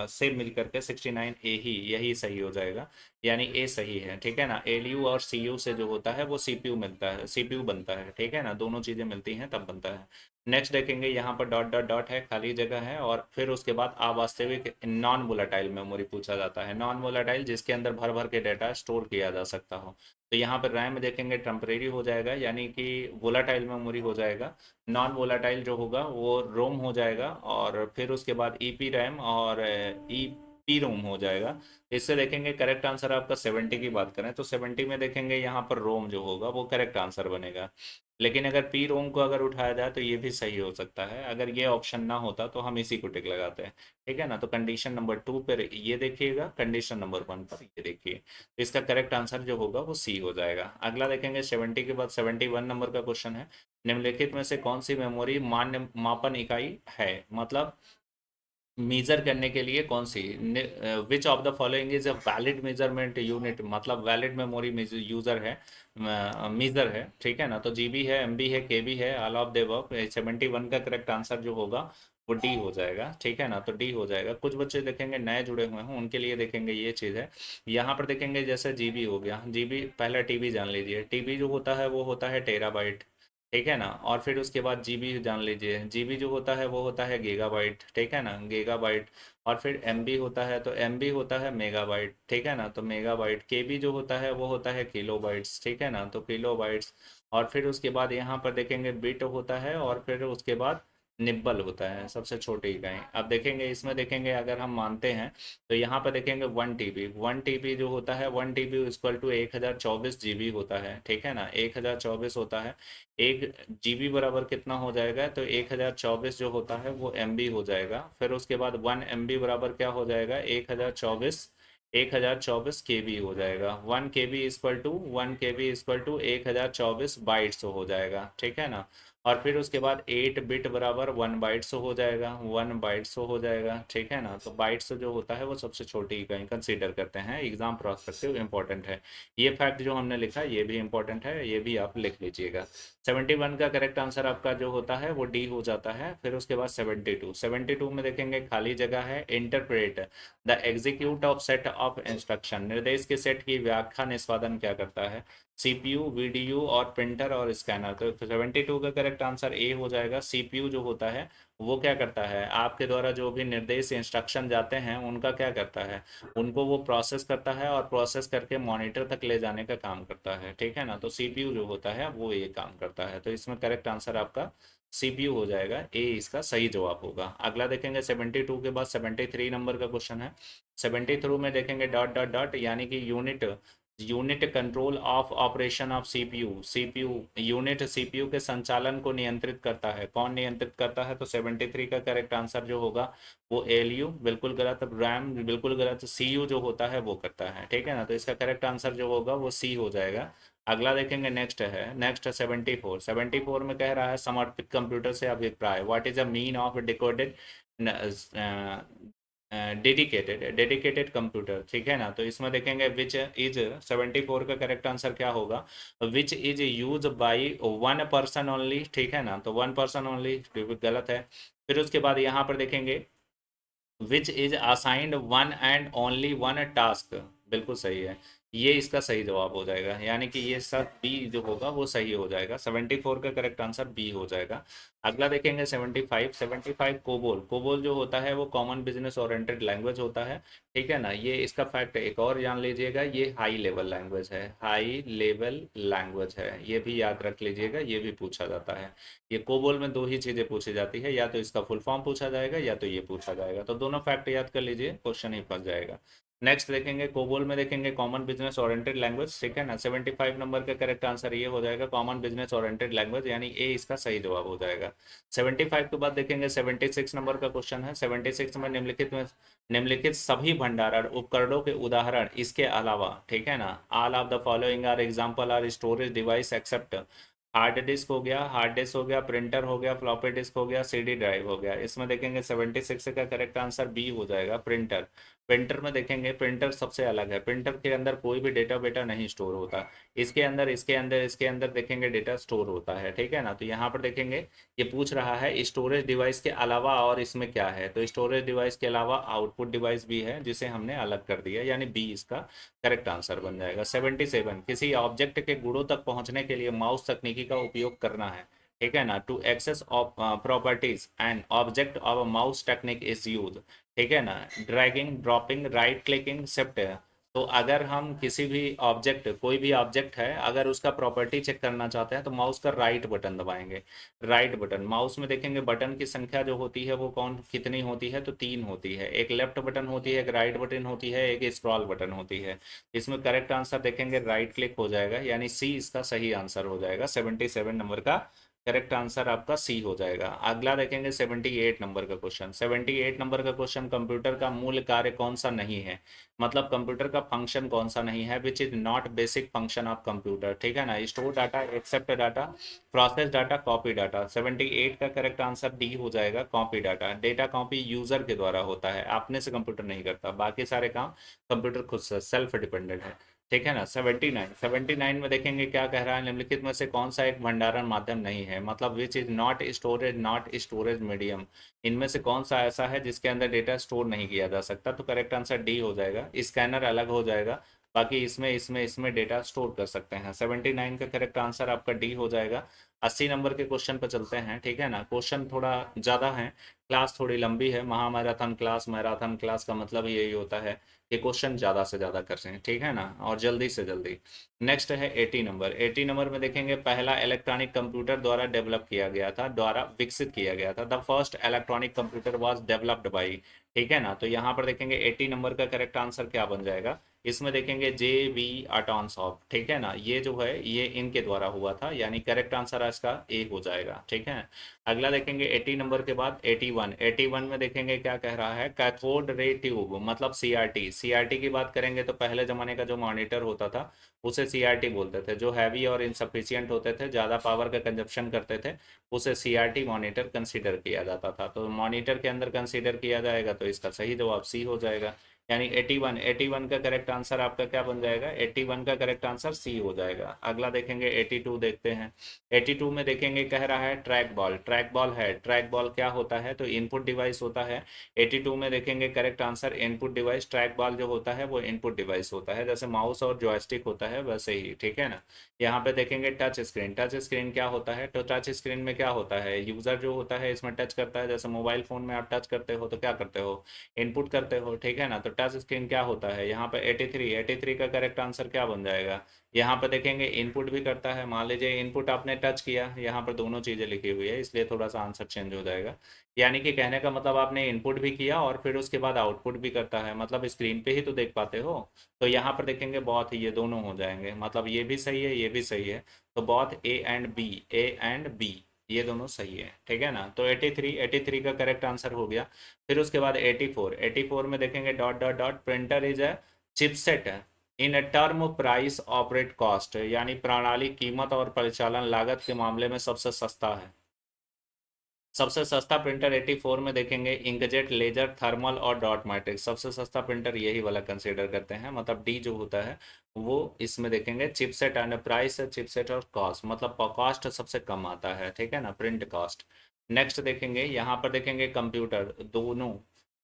S1: से मिलकर के 69 ए ही, यही सही हो जाएगा, यानी ए सही है, ठीक है ना। एएलयू और सीयू से जो होता है वो सीपीयू मिलता है, सीपीयू बनता है, ठीक है ना। दोनों चीज़ें मिलती हैं तब बनता है। नेक्स्ट देखेंगे यहाँ पर डॉट डॉट डॉट है, खाली जगह है, और फिर उसके बाद अवास्तविक नॉन वोलेटाइल मेमोरी पूछा जाता है। नॉन वोलेटाइल जिसके अंदर भर भर के डाटा स्टोर किया जा सकता हो। तो यहाँ पर रैम देखेंगे टेम्परेरी हो जाएगा, यानी कि वोलाटाइल मेमोरी हो जाएगा। नॉन वोलाटाइल जो होगा वो रोम हो जाएगा, और फिर उसके बाद ईपी रैम और ई पी रोम हो जाएगा। इससे देखेंगे करेक्ट आंसर आपका 70 की बात करें तो 70 में देखेंगे यहाँ पर रोम जो होगा वो करेक्ट आंसर बनेगा। लेकिन अगर पी रोम को अगर उठाया जाए तो ये भी सही हो सकता है। अगर ये ऑप्शन ना होता तो हम इसी को टिक लगाते हैं, ठीक है ना। तो कंडीशन नंबर 2 पर ये देखिएगा, कंडीशन नंबर 1 पर ये देखिए। तो इसका करेक्ट आंसर जो होगा वो सी हो जाएगा। अगला देखेंगे 70 के बाद 71 नंबर का क्वेश्चन है। निम्नलिखित में से कौन सी मेमोरी मान्य मापन इकाई है, मतलब मेजर करने के लिए कौन सी, which of the following is a valid measurement unit, मतलब वैलिड मेमोरी यूजर है, मेजर है, ठीक है ना। तो जीबी है, एमबी है, केबी है, ऑल ऑफ द अबव। 71 का करेक्ट आंसर जो होगा वो डी हो जाएगा, ठीक है ना। तो डी हो जाएगा। कुछ बच्चे देखेंगे नए जुड़े हुए हैं उनके लिए देखेंगे ये चीज़ है। यहाँ पर देखेंगे जैसे जीबी हो गया, जीबी पहला टीबी जान लीजिए। टीबी जो होता है वो होता है टेराबाइट, ठीक है ना। और फिर उसके बाद जीबी जान लीजिए, जीबी जो होता है वो होता है गीगाबाइट, ठीक है ना, गीगाबाइट। और फिर एमबी होता है तो एमबी होता है मेगाबाइट, ठीक है ना, तो मेगाबाइट। केबी जो होता है वो होता है किलोबाइट्स, ठीक है ना, तो किलोबाइट्स। और फिर उसके बाद यहाँ पर देखेंगे बिट होता है, और फिर उसके बाद निब्बल होता है, सबसे छोटी इकाई। अब देखेंगे इसमें देखेंगे अगर हम मानते हैं तो यहाँ पर देखेंगे 1 टीबी। 1 टीबी जो होता है 1 टीबी इक्वल टू 1024 जीबी होता है, ठीक है ना, 1024 होता है। 1 जीबी बराबर कितना हो जाएगा, तो 1024 जो होता है वो एमबी हो जाएगा। फिर उसके बाद 1 MB बराबर क्या हो जाएगा, 1024 केबी हो जाएगा। 1 केबी इक्वल टू 1024 बाइट्स हो जाएगा, ठीक है ना। और फिर उसके बाद 8 बिट बराबर 1 बाइट्स हो जाएगा, 1 बाइट्स हो जाएगा, ठीक है ना। तो बाइट्स जो होता है वो सबसे छोटी इकाई कंसीडर करते हैं, एग्जाम प्रोस्पेक्टिव इंपॉर्टेंट है। ये फैक्ट जो हमने लिखा ये भी इंपॉर्टेंट है, ये भी आप लिख लीजिएगा। 71 का करेक्ट आंसर आपका जो होता है वो डी हो जाता है। फिर उसके बाद 72 में देखेंगे खाली जगह है। Interpret the execute of set of instruction, निर्देश के सेट की व्याख्या निष्पादन क्या करता है, सीपीयू, वीडीयू और प्रिंटर और स्कैनर। तो 72 का करेक्ट आंसर ए हो जाएगा। सीपीयू जो होता है वो क्या करता है, आपके द्वारा जो भी निर्देश इंस्ट्रक्शन जाते हैं उनका क्या करता है, उनको वो प्रोसेस करता है, और प्रोसेस करके मॉनिटर तक ले जाने का काम करता है, ठीक है ना। तो सीपीयू जो होता है वो ये काम करता है। तो इसमें करेक्ट आंसर आपका सीपीयू हो जाएगा, ए इसका सही जवाब होगा। अगला देखेंगे 72 के बाद 73 नंबर का क्वेश्चन है। 73 में देखेंगे डॉट डॉट डॉट, यानी कि unit, unit control of operation of CPU. CPU unit CPU के संचालन को नियंत्रित करता है, कौन नियंत्रित करता है, तो 73 का करेक्ट आंसर जो होगा वो एलयू, बिल्कुल गलत। रैम बिल्कुल गलत। सीयू जो होता है वो करता है, ठीक है ना। तो इसका करेक्ट आंसर जो होगा वो सी हो जाएगा। अगला देखेंगे नेक्स्ट है, नेक्स्ट 74। 74 में कह रहा है समर्पित कंप्यूटर से अभिप्राय, what is a mean of decoded dedicated computer, ठीक है ना। तो इसमें देखेंगे विच इज, 74 का करेक्ट आंसर क्या होगा, which is use by 1 person only, ठीक है ना। तो 1 पर्सन ओनली गलत है। फिर उसके बाद यहाँ पर देखेंगे which is assigned one and only one task, बिल्कुल सही है। ये इसका सही जवाब हो जाएगा, यानी कि ये सब बी जो होगा वो सही हो जाएगा। 74 का करेक्ट आंसर बी हो जाएगा। अगला देखेंगे 75। 75 कोबोल। कोबोल जो होता है वो कॉमन बिजनेस ओरिएंटेड लैंग्वेज होता है। ठीक है ना, ये इसका फैक्ट एक और जान लीजिएगा, ये हाई लेवल लैंग्वेज है, हाई लेवल लैंग्वेज है, ये भी याद रख लीजिएगा, ये भी पूछा जाता है। ये कोबोल में दो ही चीज़ें पूछी जाती है, या तो इसका फुल फॉर्म पूछा जाएगा या तो ये पूछा जाएगा, तो दोनों फैक्ट याद कर लीजिए, क्वेश्चन ही फंस जाएगा। नेक्स्ट देखेंगे कोबोल में, देखेंगे कॉमन बिजनेस ओरिएंटेड लैंग्वेज। ठीक है ना, 75 नंबर का करेक्ट आंसर ये हो जाएगा, कॉमन बिजनेस ओरिएंटेड लैंग्वेज, यानी ए इसका सही जवाब हो जाएगा। 75 के बाद देखेंगे 76 नंबर का क्वेश्चन है। 76 में निम्नलिखित सभी भंडारण उपकरणों के उदाहरण इसके अलावा, ठीक है ना, all of the following are example are storage device except. Hard disk हो गया, हार्ड डिस्क हो गया, प्रिंटर हो गया, फ्लॉपी डिस्क हो गया, सीडी ड्राइव हो गया। इसमें देखेंगे 76 का करेक्ट आंसर बी हो जाएगा, प्रिंटर। प्रिंटर में देखेंगे, प्रिंटर सबसे अलग है, प्रिंटर के अंदर कोई भी डेटा बेटा नहीं स्टोर होता। इसके अंदर देखेंगे डेटा स्टोर होता है। ठीक है ना, तो यहाँ पर देखेंगे ये पूछ रहा है स्टोरेज डिवाइस के अलावा और इसमें क्या है, तो स्टोरेज डिवाइस के अलावा आउटपुट डिवाइस भी है, जिसे हमने अलग कर दिया, यानी बी इसका करेक्ट आंसर बन जाएगा। 77 किसी ऑब्जेक्ट के गुणों तक पहुंचने के लिए माउस तकनीकी का उपयोग करना है। ठीक है ना, to access properties and object of mouse technique is use. ठीक है ना, dragging, dropping, right clicking, shift. तो अगर हम किसी भी ऑब्जेक्ट, कोई भी ऑब्जेक्ट है, अगर उसका प्रॉपर्टी चेक करना चाहते हैं तो माउस का राइट बटन दबाएंगे। राइट बटन, माउस में देखेंगे बटन की संख्या जो होती है वो कौन कितनी होती है, तो तीन होती है, एक लेफ्ट बटन होती है, एक राइट बटन होती है, एक स्क्रॉल बटन होती है। इसमें करेक्ट आंसर देखेंगे राइट क्लिक हो जाएगा, यानी सी इसका सही आंसर हो जाएगा। 77 नंबर का करेक्ट आंसर आपका सी हो जाएगा। अगला देखेंगे 78 नंबर का क्वेश्चन। 78 नंबर का क्वेश्चन, कंप्यूटर का मूल कार्य कौन सा नहीं है, मतलब कंप्यूटर का फंक्शन कौन सा नहीं है, which is not basic function of computer. ठीक है ना, store data, accept data, process data, copy data. 78 का करेक्ट आंसर डी हो जाएगा, copy data. Data copy user के द्वारा होता है, अपने से कंप्यूटर नहीं करता, बाकी सारे काम कंप्यूटर खुद से सेल्फ डिपेंडेंट है। ठीक है ना। 79 में देखेंगे क्या कह रहा है, निम्नलिखित में से कौन सा एक भंडारण माध्यम नहीं है, मतलब विच इज नॉट स्टोरेज मीडियम। इनमें से कौन सा ऐसा है जिसके अंदर डेटा स्टोर नहीं किया जा सकता, तो करेक्ट आंसर डी हो जाएगा। स्कैनर अलग हो जाएगा, बाकी इसमें डेटा स्टोर कर सकते हैं। 79 का करेक्ट आंसर आपका डी हो जाएगा। 80 नंबर के क्वेश्चन पर चलते हैं। ठीक है ना, क्वेश्चन थोड़ा ज़्यादा है, क्लास थोड़ी लंबी है, महामैराथन क्लास, मैराथन क्लास का मतलब यही होता है कि क्वेश्चन ज़्यादा से ज़्यादा कर सकें। ठीक है ना, और जल्दी से जल्दी। नेक्स्ट है 80 नंबर। 80 नंबर में देखेंगे पहला इलेक्ट्रॉनिक कंप्यूटर द्वारा डेवलप किया गया था, द्वारा विकसित किया गया था। The first electronic computer was developed by. ठीक है ना, तो यहाँ पर देखेंगे 80 नंबर का करेक्ट आंसर क्या बन जाएगा, इसमें देखेंगे जे वी अटॉनसॉफ्ट। ठीक है ना, ये जो है ये इनके द्वारा हुआ था, यानी करेक्ट आंसर इसका ए हो जाएगा। ठीक है, अगला देखेंगे 80 नंबर के बाद 81। 81 में देखेंगे क्या कह रहा है, कैथोड रे ट्यूब, मतलब सीआरटी। सीआरटी की बात करेंगे तो पहले जमाने का जो मॉनिटर होता था उसे सीआरटी बोलते थे, जो हैवी और इनसफिशियंट होते थे, ज़्यादा पावर का कंजप्शन करते थे, उसे सीआरटी मॉनिटर कंसीडर किया जाता था। तो मॉनिटर के अंदर कंसीडर किया जाएगा, तो इसका सही जवाब सी हो जाएगा, यानी 81। 81 का करेक्ट आंसर आपका क्या बन जाएगा, 81 का करेक्ट आंसर सी हो जाएगा। अगला देखेंगे 82 देखते हैं। 82 में देखेंगे कह रहा है ट्रैक बॉल। ट्रैक बॉल है, ट्रैक बॉल क्या होता है, तो इनपुट डिवाइस होता है। 82 में देखेंगे correct answer input device. Track ball जो होता है वो इनपुट डिवाइस होता है, जैसे माउस और जॉयस्टिक होता है वैसे ही। ठीक है ना, यहाँ पे देखेंगे टच स्क्रीन। टच स्क्रीन क्या होता है, तो टच स्क्रीन में क्या होता है, यूजर जो होता है इसमें टच करता है, जैसे मोबाइल फोन में आप टच करते हो तो क्या करते हो, इनपुट करते हो। ठीक है ना, तो टच स्क्रीन क्या होता है, यहाँ पे 83 का करेक्ट आंसर क्या बन जाएगा, यहाँ पर देखेंगे इनपुट भी करता है। मान लीजिए इनपुट आपने टच किया, यहाँ पर दोनों चीज़ें लिखी हुई है, इसलिए थोड़ा सा आंसर चेंज हो जाएगा। यानी कि कहने का मतलब आपने इनपुट भी किया और फिर उसके बाद आउटपुट भी करता है, मतलब स्क्रीन पे ही तो देख पाते हो। तो यहाँ पर देखेंगे बहुत ये दोनों हो जाएंगे, मतलब ये भी सही है ये भी सही है, तो बहुत ए एंड बी ये दोनों सही है। ठीक है ना, तो 83 का करेक्ट आंसर हो गया। फिर उसके बाद 84 में देखेंगे dot dot dot, printer is a chipset in term price operate cost, यानी प्रणाली कीमत और परिचालन लागत के मामले में सबसे सस्ता है। सबसे सस्ता प्रिंटर 84 में देखेंगे इंकजेट, लेजर, थर्मल और डॉट मैट्रिक्स। सबसे सस्ता प्रिंटर यही वाला कंसीडर करते हैं, मतलब डी जो होता है वो इसमें देखेंगे चिपसेट एंड प्राइस, चिपसेट और कॉस्ट, मतलब कॉस्ट सबसे कम आता है। ठीक है ना, प्रिंट कॉस्ट। नेक्स्ट देखेंगे यहाँ पर देखेंगे कंप्यूटर दोनों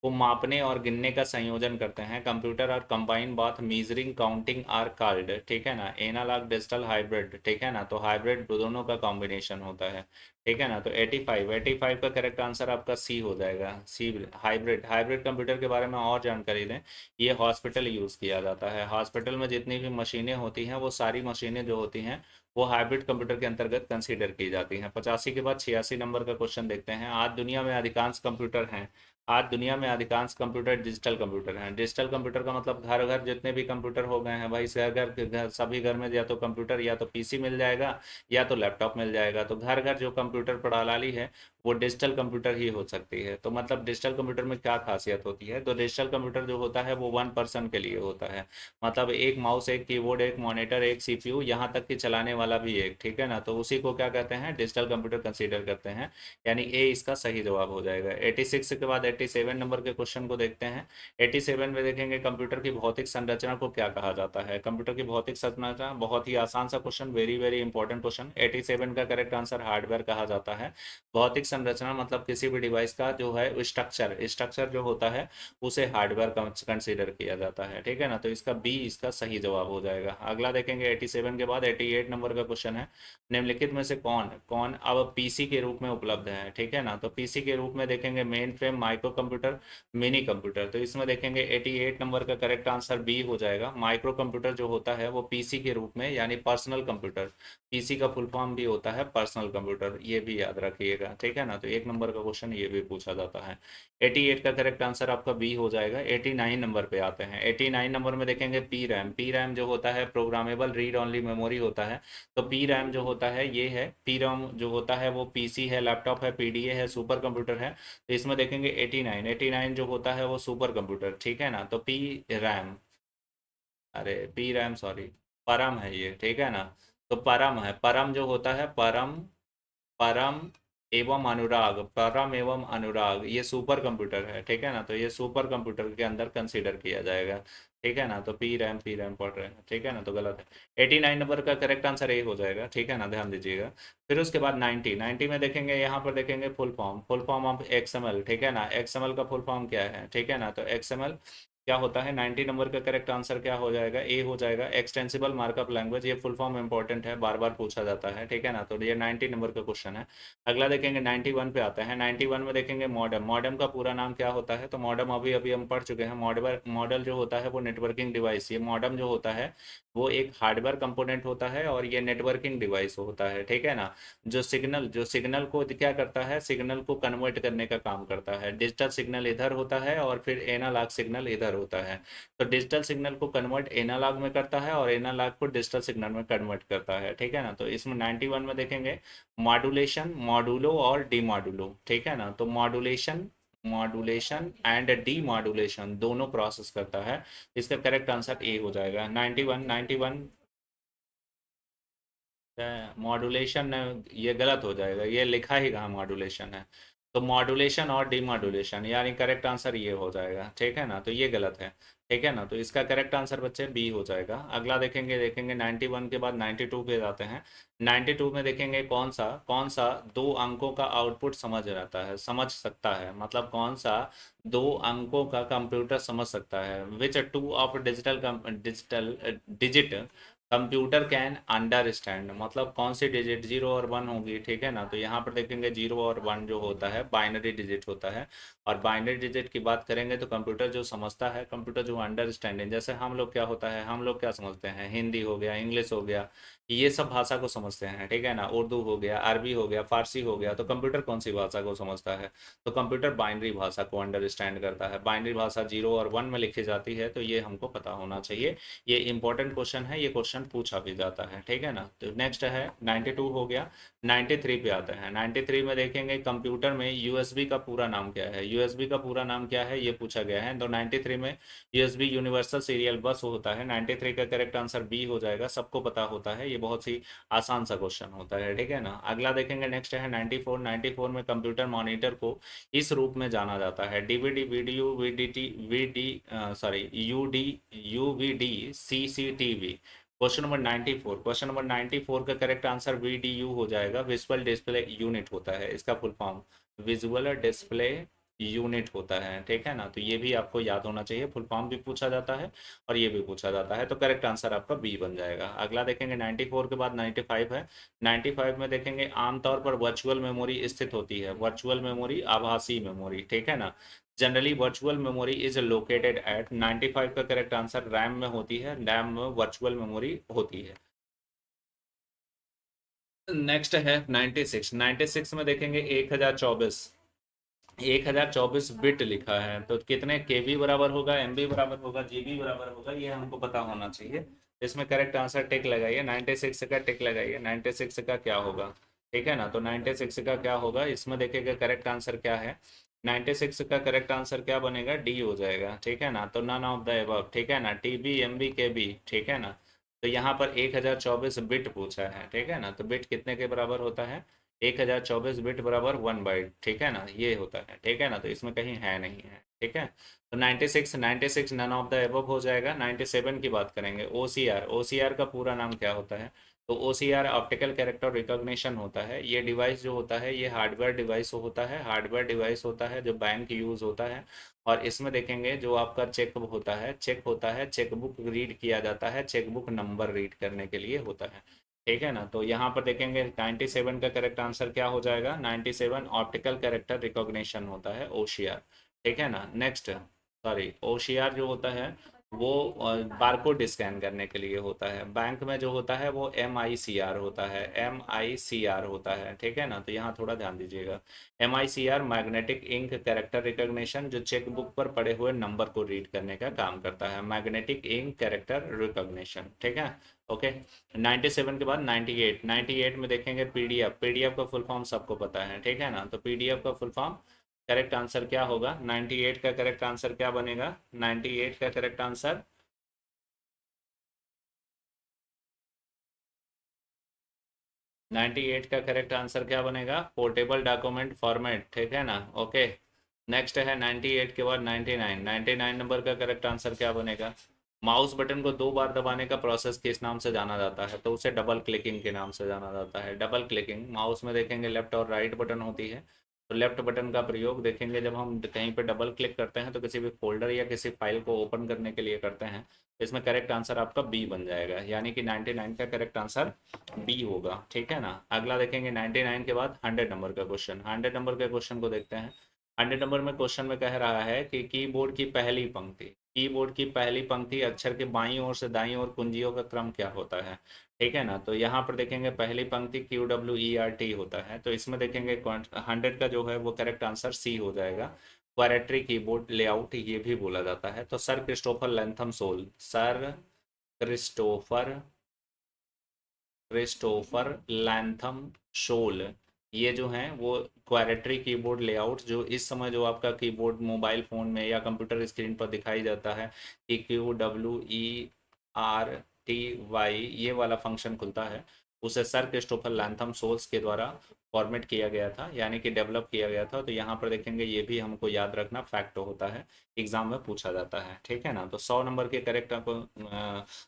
S1: को मापने और गिनने का संयोजन करते हैं। कंप्यूटर और combine both measuring counting are called, ठीक है ना। एनालॉग डिजिटल हाइब्रिड, ठीक है ना, तो हाइब्रिड दोनों का कॉम्बिनेशन होता है, ठीक है ना। तो 85 का करेक्ट आंसर आपका सी हो जाएगा, सी। हाइब्रिड, हाइब्रिड कंप्यूटर के बारे में और जानकारी दें। ये हॉस्पिटल यूज़ किया जाता है। हॉस्पिटल में जितनी भी मशीनें होती हैं वो सारी मशीनें जो होती हैं वो हाइब्रिड कंप्यूटर के अंतर्गत कंसीडर की जाती हैं। 85 के बाद 86 नंबर का क्वेश्चन देखते हैं। आज दुनिया में अधिकांश कंप्यूटर हैं, आज दुनिया में अधिकांश कंप्यूटर डिजिटल कंप्यूटर हैं। डिजिटल कंप्यूटर का मतलब घर घर जितने भी कंप्यूटर हो गए हैं भाई, घर घर घर सभी घर में या तो कंप्यूटर या तो पीसी मिल जाएगा या तो लैपटॉप मिल जाएगा। तो घर घर जो कंप्यूटर प्रणाली है वो डिजिटल कंप्यूटर ही हो सकती है। तो मतलब डिजिटल कंप्यूटर में क्या खासियत होती है, तो डिजिटल कंप्यूटर जो होता है वो वन पर्सन के लिए होता है। मतलब एक माउस, एक कीबोर्ड, एक मॉनिटर, एक सीपीयू, यहाँ तक कि चलाने वाला भी एक, ठीक है ना। तो उसी को क्या कहते हैं, डिजिटल कंप्यूटर कंसीडर करते हैं। यानी ए इसका सही जवाब हो जाएगा। 86 के बाद 87 नंबर के क्वेश्चन को देखते हैं। 87 में देखेंगे कंप्यूटर की भौतिक संरचना को क्या कहा जाता है। कंप्यूटर की भौतिक संरचना, बहुत ही आसान सा question, very very important question. 87 का करेक्ट आंसर हार्डवेयर कहा जाता है। भौतिक संरचना मतलब किसी भी डिवाइस का जो है स्ट्रक्चर, स्ट्रक्चर जो होता है उसे हार्डवेयर कंसीडर किया जाता है, ठीक है ना। तो इसका बी इसका सही जवाब हो जाएगा। अगला देखेंगे 87 के बाद 88 नंबर का क्वेश्चन है। निम्नलिखित में से कौन कौन अब पीसी के रूप में उपलब्ध है, ठीक है ना। तो पीसी के रूप में देखेंगे main frame, micro computer, mini computer. तो इसमें देखेंगे 88 नंबर का करेक्ट आंसर बी हो जाएगा। माइक्रो कंप्यूटर जो होता है वो पीसी के रूप में, यानी पर्सनल कंप्यूटर, पीसी का फुल फॉर्म भी होता है पर्सनल कंप्यूटर, ये भी याद रखिएगा, ठीक है ना। तो एक नंबर का क्वेश्चन ये भी पूछा जाता है। 88 का करेक्ट आंसर आपका बी हो जाएगा। 89 नंबर पे आते हैं। 89 नंबर में देखेंगे पी रैम। पी रैम जो होता है प्रोग्रामेबल रीड ओनली मेमोरी होता है। तो पी रैम जो होता है ये है, पी रैम जो होता है वो पीसी है, लैपटॉप है, पीडीए है, सुपर कंप्यूटर है। तो इसमें देखेंगे 89, 89 जो होता है वो सुपर कंप्यूटर, ठीक है ना। तो पी रैम, अरे पी रैम सॉरी, परम है ये, ठीक है ना। तो परम है, परम जो होता है परम, परम एवं अनुराग, परम एवं अनुराग ये सुपर कंप्यूटर है, ठीक है ना। तो ये सुपर कंप्यूटर के अंदर कंसीडर किया जाएगा, ठीक है ना। तो पी रैम पढ़ रहे हैं, ठीक है ना, तो गलत है। 89 नंबर का करेक्ट आंसर ए हो जाएगा, ठीक है ना, ध्यान दीजिएगा। फिर उसके बाद 90, 90 में देखेंगे, यहाँ पर देखेंगे full form, full form of XML, ठीक है ना। एक्सएमएल का फुल फॉर्म क्या है, ठीक है ना। तो एक्सएमएल क्या होता है, 90 नंबर का करेक्ट आंसर क्या हो जाएगा, ए हो जाएगा। एक्सटेंसिबल मार्कअप लैंग्वेज, ये फुल फॉर्म इंपॉर्टेंट है, बार बार पूछा जाता है, ठीक है ना। तो ये 90 नंबर का क्वेश्चन है। अगला देखेंगे 91 पे आता है। 91 में देखेंगे मॉडेम। मॉडेम का पूरा नाम क्या होता है, तो मॉडेम अभी अभी हम पढ़ चुके हैं। मॉडल, मॉडल जो होता है वो नेटवर्किंग डिवाइस, ये मॉडेम जो होता है वो एक हार्डवेयर कंपोनेंट होता है और ये नेटवर्किंग डिवाइस होता है, ठीक है ना। जो सिग्नल को क्या करता है, सिग्नल को कन्वर्ट करने का काम करता है। डिजिटल सिग्नल इधर होता है और फिर एनालॉग सिग्नल इधर होता है। तो डिजिटल सिग्नल को कन्वर्ट एनालॉग में करता है और एनालॉग को डिजिटल सिग्नल में कन्वर्ट करता है, ठीक है ना। तो इसमें 91 में देखेंगे मॉड्यूलेशन, मॉडुलो और डीमॉडुलो, ठीक है ना। तो मॉड्यूलेशन, मॉड्यूलेशन एंड डीमॉड्यूलेशन दोनों प्रोसेस करता है। इसका करेक्ट आंसर ए हो जाएगा। 91, 91 मॉड्यूलेशन, ये गलत हो जाएगा, ये लिखा ही कहाँ मॉड्यूलेशन है। तो मॉड्यूलेशन और डीमॉड्यूलेशन, यानी करेक्ट आंसर ये हो जाएगा, ठीक है ना। तो ये गलत है, ठीक है ना। तो इसका करेक्ट आंसर बच्चे बी हो जाएगा। अगला देखेंगे, देखेंगे 91 के बाद 92 पे जाते हैं। 92 में देखेंगे कौन सा दो अंकों का आउटपुट समझ रहता है, समझ सकता है, मतलब कौन सा दो अंकों का कंप्यूटर समझ सकता है। Which two of digital digit computer can understand, मतलब कौन सी डिजिट, जीरो और वन होगी, ठीक है ना। तो यहाँ पर देखेंगे जीरो और वन जो होता है बाइनरी डिजिट होता है। और बाइनरी डिजिट की बात करेंगे तो कंप्यूटर जो समझता है, कंप्यूटर जो अंडरस्टैंडिंग, जैसे हम लोग क्या होता है, हम लोग क्या समझते हैं, हिंदी हो गया, इंग्लिश हो गया, ये सब भाषा को समझते हैं, ठीक है ना। उर्दू हो गया, अरबी हो गया, फारसी हो गया। तो कंप्यूटर कौन सी भाषा को समझता है, तो कंप्यूटर बाइनरी भाषा को अंडरस्टैंड करता है। बाइनरी भाषा जीरो और वन में लिखी जाती है, तो ये हमको पता होना चाहिए। ये इंपॉर्टेंट क्वेश्चन है, ये क्वेश्चन पूछा भी जाता है, ठीक है ना। तो नेक्स्ट है 92 हो गया। 93 पे आते हैं। 93 में देखेंगे कंप्यूटर में यूएसबी का पूरा नाम क्या है, यूएसबी का पूरा नाम क्या है ये पूछा गया है। तो 93 में यूएसबी यूनिवर्सल सीरियल बस होता है। 93 का करेक्ट आंसर बी हो जाएगा, सबको पता होता है, ये बहुत ही आसान सा क्वेश्चन होता है, ठीक है ना। अगला देखेंगे, नेक्स्ट है 94। 94 में कंप्यूटर मॉनिटर को इस रूप में जाना जाता है, DVD, video, VDT, VD, sorry UD, UVD, CCTV. Question number 94, question number 94 का करेक्ट आंसर वीडीयू हो जाएगा। विजुअल डिस्प्ले यूनिट होता है इसका full form, visual display unit होता है, ठीक है ना। तो ये भी आपको याद होना चाहिए, फुल फॉर्म भी पूछा जाता है और ये भी पूछा जाता है। तो करेक्ट आंसर आपका बी बन जाएगा। अगला देखेंगे 94 के बाद 95 है। 95 में देखेंगे आमतौर पर वर्चुअल मेमोरी स्थित होती है। वर्चुअल मेमोरी, आभासी मेमोरी, ठीक है ना। Generally virtual memory is located at, 95 का करेक्ट आंसर रैम में होती है, रैम में वर्चुअल मेमोरी होती है। नेक्स्ट है 96। 96 में देखेंगे 1024, 1024 बिट लिखा है, तो कितने केबी बराबर होगा, एमबी बराबर होगा, जीबी बराबर होगा, ये हमको पता होना चाहिए। इसमें करेक्ट आंसर टिक लगाइए, 96 का टिक लगाइए, 96 का क्या होगा, ठीक है ना। तो 96 का क्या होगा, इसमें देखिएगा करेक्ट आंसर क्या है। 96 का करेक्ट आंसर क्या बनेगा, डी हो जाएगा, ठीक है ना। तो नन ऑफ द एबव, ठीक है ना, टीबी एमबी केबी, ठीक है ना। तो यहाँ पर 1024 बिट पूछा है, ठीक है ना। तो बिट कितने के बराबर होता है, 1024 बिट बराबर 1 बाइट, ठीक है ना, ये होता है, ठीक है ना। तो इसमें कहीं है नहीं है, ठीक है। तो 96, 96 नन ऑफ द एबव हो जाएगा। 97 की बात करेंगे, ओसीआर, ओसीआर का पूरा नाम क्या होता है। तो ओसीआर ऑप्टिकल कैरेक्टर रिकॉग्निशन होता है। ये डिवाइस जो होता है ये हार्डवेयर डिवाइस होता है, हार्डवेयर डिवाइस होता है जो बैंक यूज़ होता है। और इसमें देखेंगे जो आपका चेक होता है, चेक होता है, चेकबुक रीड किया जाता है, चेकबुक नंबर रीड करने के लिए होता है, ठीक है ना। तो यहाँ पर देखेंगे 97 का करेक्ट आंसर क्या हो जाएगा, 97 ऑप्टिकल कैरेक्टर रिकॉग्निशन होता है, ओशियार, ठीक है ना। नेक्स्ट, सॉरी, ओशियार जो होता है वो बारकोड स्कैन करने के लिए होता है। बैंक में जो होता है वो MICR होता है, MICR होता है, ठीक है ना। तो यहाँ थोड़ा ध्यान दीजिएगा, MICR magnetic ink character recognition, जो चेक बुक पर पड़े हुए नंबर को रीड करने का काम करता है, मैग्नेटिक इंक कैरेक्टर रिकॉग्निशन, ठीक है। ओके। 97 के बाद 98, 98 में देखेंगे पीडीएफ, पीडीएफ का फुल फॉर्म सबको पता है, ठीक है ना। तो पीडीएफ का फुल फॉर्म करेक्ट आंसर क्या होगा, 98 का करेक्ट आंसर क्या बनेगा, 98 का करेक्ट आंसर, 98 का करेक्ट आंसर क्या बनेगा, पोर्टेबल डॉक्यूमेंट फॉर्मेट, ठीक है ना। ओके। नेक्स्ट है 98 के बाद 99, 99 नंबर का करेक्ट आंसर क्या बनेगा। माउस बटन को 2 बार दबाने का प्रोसेस किस नाम से जाना जाता है, तो उसे डबल क्लिकिंग के नाम से जाना जाता है। डबल क्लिकिंग, माउस में देखेंगे लेफ्ट और राइट बटन होती है। तो लेफ्ट बटन का प्रयोग देखेंगे जब हम कहीं पे डबल क्लिक करते हैं तो किसी भी फोल्डर या किसी फाइल को ओपन करने के लिए करते हैं। इसमें करेक्ट आंसर आपका बी बन जाएगा, यानी कि 99 का करेक्ट आंसर बी होगा, ठीक है ना। अगला देखेंगे 99 के बाद 100 नंबर का क्वेश्चन, 100 नंबर के क्वेश्चन को देखते हैं। 100 नंबर में क्वेश्चन में कह रहा है कि कीबोर्ड की पहली पंक्ति, कीबोर्ड की पहली पंक्ति अक्षर के बाईं ओर से दाईं ओर कुंजियों का क्रम क्या होता है, ठीक है ना। तो यहाँ पर देखेंगे पहली पंक्ति QWERT होता है। तो इसमें देखेंगे 100 का जो है वो करेक्ट आंसर सी हो जाएगा। क्वाड्रेटिक कीबोर्ड लेआउट ये भी बोला जाता है। तो sir Christopher Latham Sholes, sir Christopher Christopher Latham Sholes, ये जो हैं वो क्वाड्रेटिक कीबोर्ड लेआउट, जो इस समय जो आपका कीबोर्ड मोबाइल फ़ोन में या कंप्यूटर स्क्रीन पर दिखाई जाता है कि QWERTY ये वाला फंक्शन खुलता है, उसे सर क्रिस्टोफर लैंथम सोल्स के द्वारा फॉर्मेट किया गया था, यानी कि डेवलप किया गया था। तो यहाँ पर देखेंगे ये भी हमको याद रखना फैक्ट होता है, एग्जाम में पूछा जाता है, ठीक है ना। तो 100 नंबर के करेक्ट आपको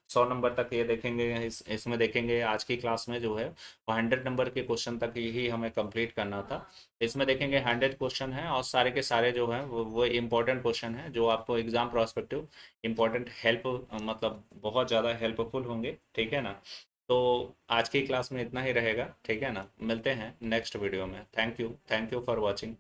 S1: 100 नंबर तक ये देखेंगे, इसमें देखेंगे आज की क्लास में जो है वो 100 नंबर के क्वेश्चन तक ही हमें कंप्लीट करना था। इसमें देखेंगे 100 क्वेश्चन है और सारे के सारे जो हैं वो इम्पोर्टेंट क्वेश्चन हैं, जो आपको एग्जाम प्रोस्पेक्टिव इम्पोर्टेंट हेल्प, मतलब बहुत ज़्यादा हेल्पफुल होंगे, ठीक है ना। तो आज की क्लास में इतना ही रहेगा, ठीक है ना। मिलते हैं नेक्स्ट वीडियो में। Thank you for watching.